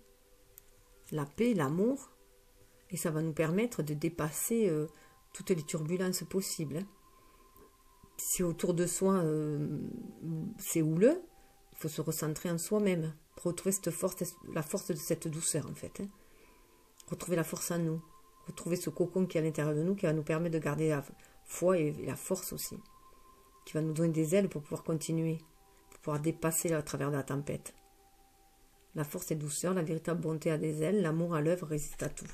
[SPEAKER 1] La paix, l'amour, et ça va nous permettre de dépasser toutes les turbulences possibles, hein. Si autour de soi, c'est houleux, il faut se recentrer en soi-même pour retrouver cette force, la force de cette douceur, en fait, hein. Retrouver la force en nous, retrouver ce cocon qui est à l'intérieur de nous, qui va nous permettre de garder la foi et la force aussi, qui va nous donner des ailes pour pouvoir continuer, pour pouvoir dépasser à travers la tempête. La force et douceur, la véritable bonté a des ailes, l'amour à l'œuvre résiste à tout.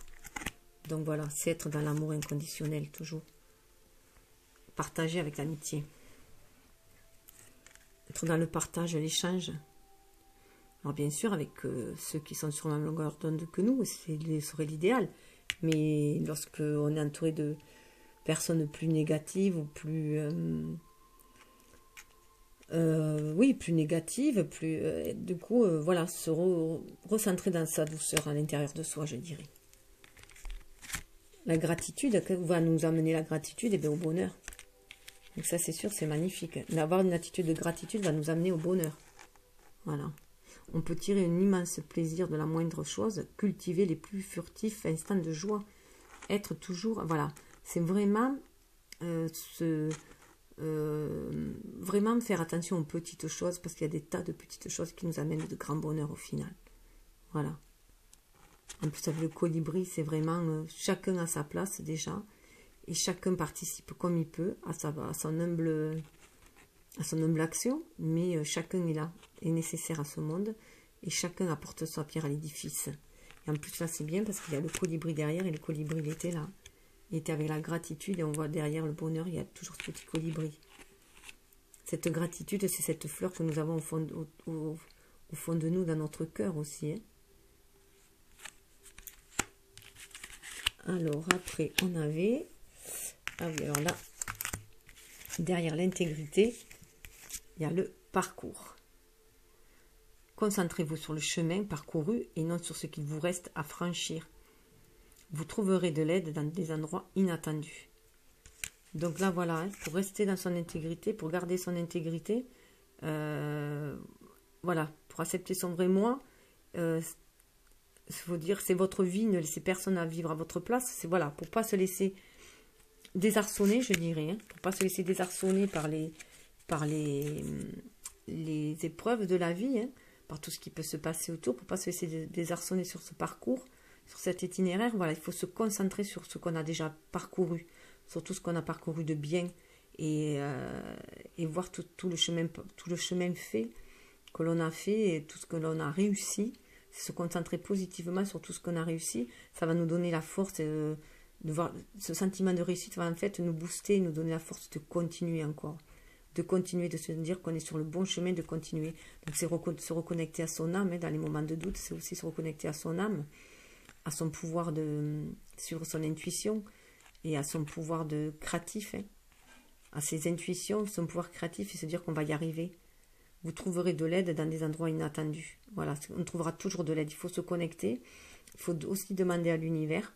[SPEAKER 1] Donc voilà, c'est être dans l'amour inconditionnel, toujours. Partager avec l'amitié. Être dans le partage, l'échange. Alors bien sûr, avec ceux qui sont sur la même longueur d'onde que nous, ce serait l'idéal. Mais lorsque on est entouré de personnes plus négatives ou plus... oui, plus négatives, plus... du coup, voilà, se recentrer dans sa douceur à l'intérieur de soi, je dirais. La gratitude, que va nous amener la gratitude? Eh bien, au bonheur. Donc ça, c'est sûr, c'est magnifique. D'avoir une attitude de gratitude va nous amener au bonheur. Voilà. On peut tirer un immense plaisir de la moindre chose, cultiver les plus furtifs instants de joie, être toujours... Voilà, c'est vraiment... vraiment faire attention aux petites choses, parce qu'il y a des tas de petites choses qui nous amènent de grand bonheur au final. Voilà. En plus, avec le colibri, c'est vraiment chacun à sa place déjà, et chacun participe comme il peut à son humble action, mais chacun est là, est nécessaire à ce monde, et chacun apporte sa pierre à l'édifice. Et en plus là, c'est bien parce qu'il y a le colibri derrière, et le colibri, il était là. Il était avec la gratitude, et on voit derrière le bonheur, il y a toujours ce petit colibri. Cette gratitude, c'est cette fleur que nous avons au fond de nous, dans notre cœur aussi, hein. Alors après, on avait... Ah oui, alors là, derrière l'intégrité, il y a le parcours. Concentrez-vous sur le chemin parcouru et non sur ce qu'il vous reste à franchir. Vous trouverez de l'aide dans des endroits inattendus. Donc là, voilà, hein, pour rester dans son intégrité, pour garder son intégrité, voilà, pour accepter son vrai moi, faut dire, c'est votre vie, ne laissez personne à vivre à votre place. C'est voilà, pour pas se laisser désarçonner, je dirais, hein, pour pas se laisser désarçonner par les épreuves de la vie, hein, par tout ce qui peut se passer autour, pour pas se laisser désarçonner sur ce parcours, sur cet itinéraire. Voilà, il faut se concentrer sur ce qu'on a déjà parcouru, sur tout ce qu'on a parcouru de bien, et voir tout le chemin fait que l'on a fait, et tout ce que l'on a réussi. Se concentrer positivement sur tout ce qu'on a réussi, ça va nous donner la force de voir ce sentiment de réussite, va en fait nous booster, nous donner la force de continuer encore, de se dire qu'on est sur le bon chemin, de continuer. Donc c'est se reconnecter à son âme, hein, dans les moments de doute, c'est aussi se reconnecter à son âme, à son pouvoir de suivre son intuition, et à son pouvoir de créatif, hein, à ses intuitions, son pouvoir créatif, et se dire qu'on va y arriver. Vous trouverez de l'aide dans des endroits inattendus. Voilà, on trouvera toujours de l'aide. Il faut se connecter. Il faut aussi demander à l'univers.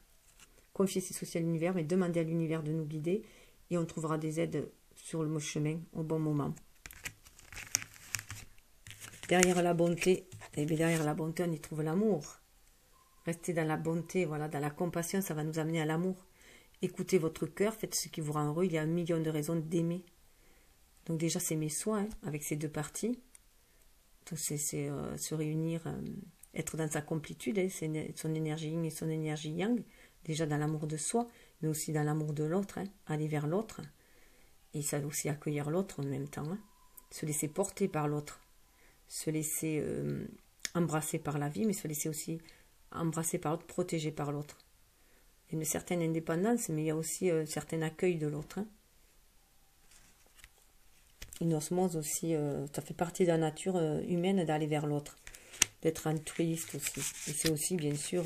[SPEAKER 1] Confier ses soucis à l'univers, mais demander à l'univers de nous guider. Et on trouvera des aides sur le chemin au bon moment. Derrière la bonté, eh bien derrière la bonté, on y trouve l'amour. Restez dans la bonté, voilà, dans la compassion, ça va nous amener à l'amour. Écoutez votre cœur, faites ce qui vous rend heureux. Il y a 1 million de raisons d'aimer. Donc déjà, s'aimer soi, hein, avec ces deux parties. Donc c'est se réunir, être dans sa complétude, hein, c'est son énergie yin et son énergie yang. Déjà dans l'amour de soi, mais aussi dans l'amour de l'autre, hein, aller vers l'autre. Et ça aussi accueillir l'autre en même temps. Hein, se laisser porter par l'autre. Se laisser embrasser par la vie, mais se laisser aussi embrasser par l'autre, protéger par l'autre. Il y a une certaine indépendance, mais il y a aussi un certain accueil de l'autre. Hein.
[SPEAKER 2] une osmose aussi, ça fait partie de la nature humaine d'aller vers l'autre, d'être altruiste aussi. Et c'est aussi, bien sûr,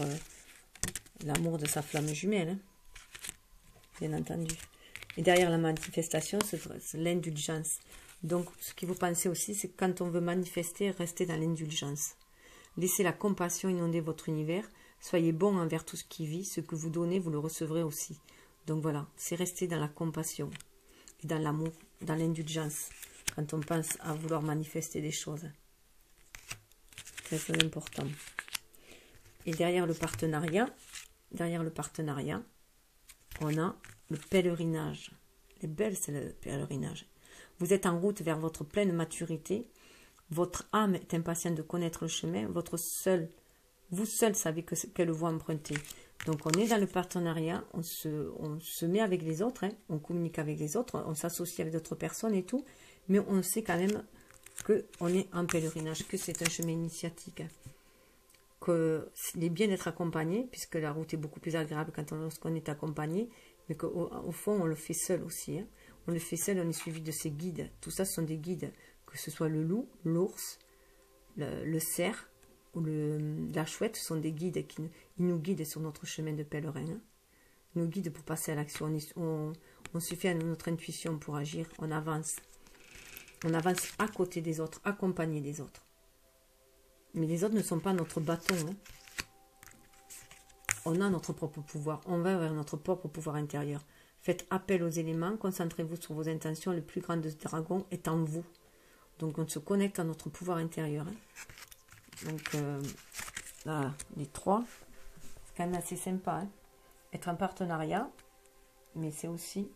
[SPEAKER 2] l'amour de sa flamme jumelle, hein, bien entendu. Et derrière la manifestation, c'est l'indulgence. Donc, ce qu'il faut penser aussi, c'est que quand on veut manifester, rester dans l'indulgence. Laissez la compassion inonder votre univers. Soyez bon envers tout ce qui vit. Ce que vous donnez, vous le recevrez aussi. Donc voilà, c'est rester dans la compassion et dans l'amour, dans l'indulgence, quand on pense à vouloir manifester des choses. C'est très important. Et derrière le partenariat, on a le pèlerinage. Les belles, c'est le pèlerinage. Vous êtes en route vers votre pleine maturité. Votre âme est impatiente de connaître le chemin. Vous seul savez quelle voie emprunter. Donc on est dans le partenariat, on se met avec les autres, hein, on communique avec les autres, on s'associe avec d'autres personnes et tout, mais on sait quand même qu'on est en pèlerinage, que c'est un chemin initiatique, qu'il est bien d'être accompagné, puisque la route est beaucoup plus agréable lorsqu'on est accompagné, mais qu'au fond on le fait seul aussi. Hein. On le fait seul, on est suivi de ses guides. Tout ça, ce sont des guides, que ce soit le loup, l'ours, le cerf, ou la chouette, sont des guides qui nous guident sur notre chemin de pèlerin. Hein. Ils nous guident pour passer à l'action. On se fie à notre intuition pour agir. On avance. On avance à côté des autres, accompagné des autres. Mais les autres ne sont pas notre bâton. Hein. On a notre propre pouvoir. On va vers notre propre pouvoir intérieur. Faites appel aux éléments. Concentrez-vous sur vos intentions. Le plus grand de ce dragon est en vous. Donc on se connecte à notre pouvoir intérieur. Hein. Donc, là, les trois, c'est quand même assez sympa. Hein. Être en partenariat, mais c'est aussi,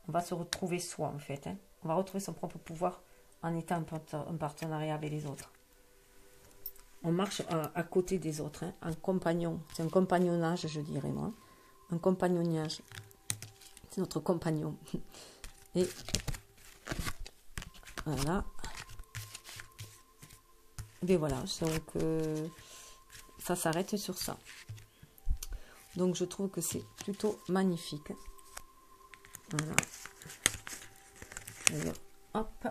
[SPEAKER 2] on va se retrouver soi, en fait. Hein. On va retrouver son propre pouvoir en étant en partenariat avec les autres. On marche à côté des autres, hein, en compagnon. C'est un compagnonnage, je dirais, moi. Un compagnonnage. C'est notre compagnon. Et voilà. Et voilà, donc ça s'arrête sur ça. Donc je trouve que c'est plutôt magnifique. Voilà. Alors, hop.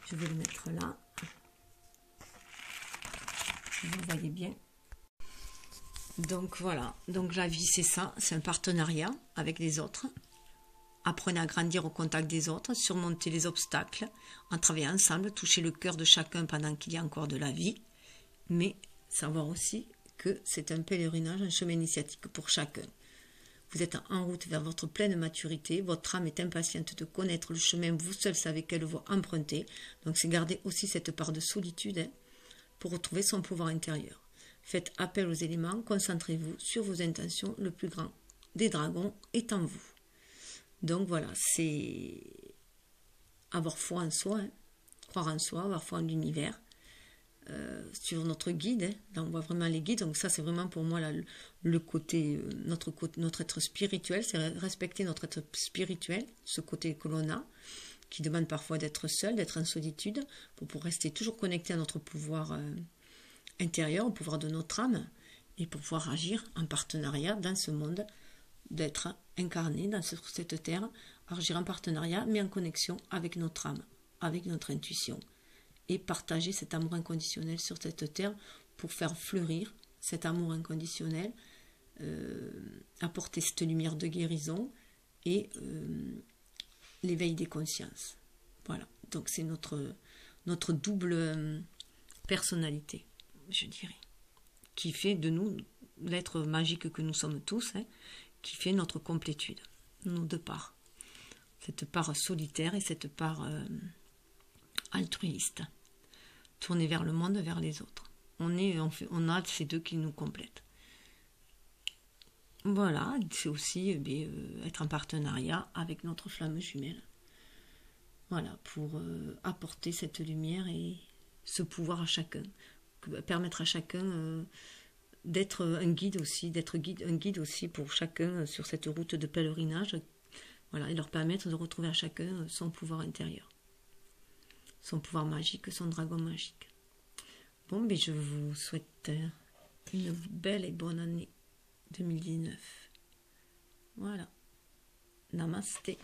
[SPEAKER 2] Je vais le mettre là. Vous voyez bien. Donc voilà. Donc la vie, c'est ça. C'est un partenariat avec les autres. Apprenez à grandir au contact des autres, surmonter les obstacles, en travaillant ensemble, toucher le cœur de chacun pendant qu'il y a encore de la vie, mais savoir aussi que c'est un pèlerinage, un chemin initiatique pour chacun. Vous êtes en route vers votre pleine maturité, votre âme est impatiente de connaître le chemin, vous seul savez quelle voie emprunter, donc c'est garder aussi cette part de solitude hein, pour retrouver son pouvoir intérieur. Faites appel aux éléments, concentrez-vous sur vos intentions, le plus grand des dragons est en vous. Donc voilà, c'est avoir foi en soi, hein, croire en soi, avoir foi en l'univers, sur notre guide. Hein, là on voit vraiment les guides, donc ça c'est vraiment pour moi là, le côté, notre être spirituel, c'est respecter notre être spirituel, ce côté que l'on a, qui demande parfois d'être seul, d'être en solitude, pour rester toujours connecté à notre pouvoir intérieur, au pouvoir de notre âme, et pour pouvoir agir en partenariat dans ce monde, d'être incarné sur cette terre, agir en partenariat, mais en connexion avec notre âme, avec notre intuition, et partager cet amour inconditionnel sur cette terre pour faire fleurir cet amour inconditionnel, apporter cette lumière de guérison et l'éveil des consciences. Voilà, donc c'est notre double personnalité, je dirais, qui fait de nous l'être magique que nous sommes tous, hein, qui fait notre complétude, nos deux parts. Cette part solitaire et cette part altruiste, tournée vers le monde, vers les autres. On a ces deux qui nous complètent. Voilà, c'est aussi être en partenariat avec notre flamme jumelle. Voilà, pour apporter cette lumière et ce pouvoir à chacun, permettre à chacun d'être un guide aussi, un guide aussi pour chacun sur cette route de pèlerinage, voilà, et leur permettre de retrouver à chacun son pouvoir intérieur, son pouvoir magique, son dragon magique. Bon, mais je vous souhaite une belle et bonne année 2019. Voilà. Namasté.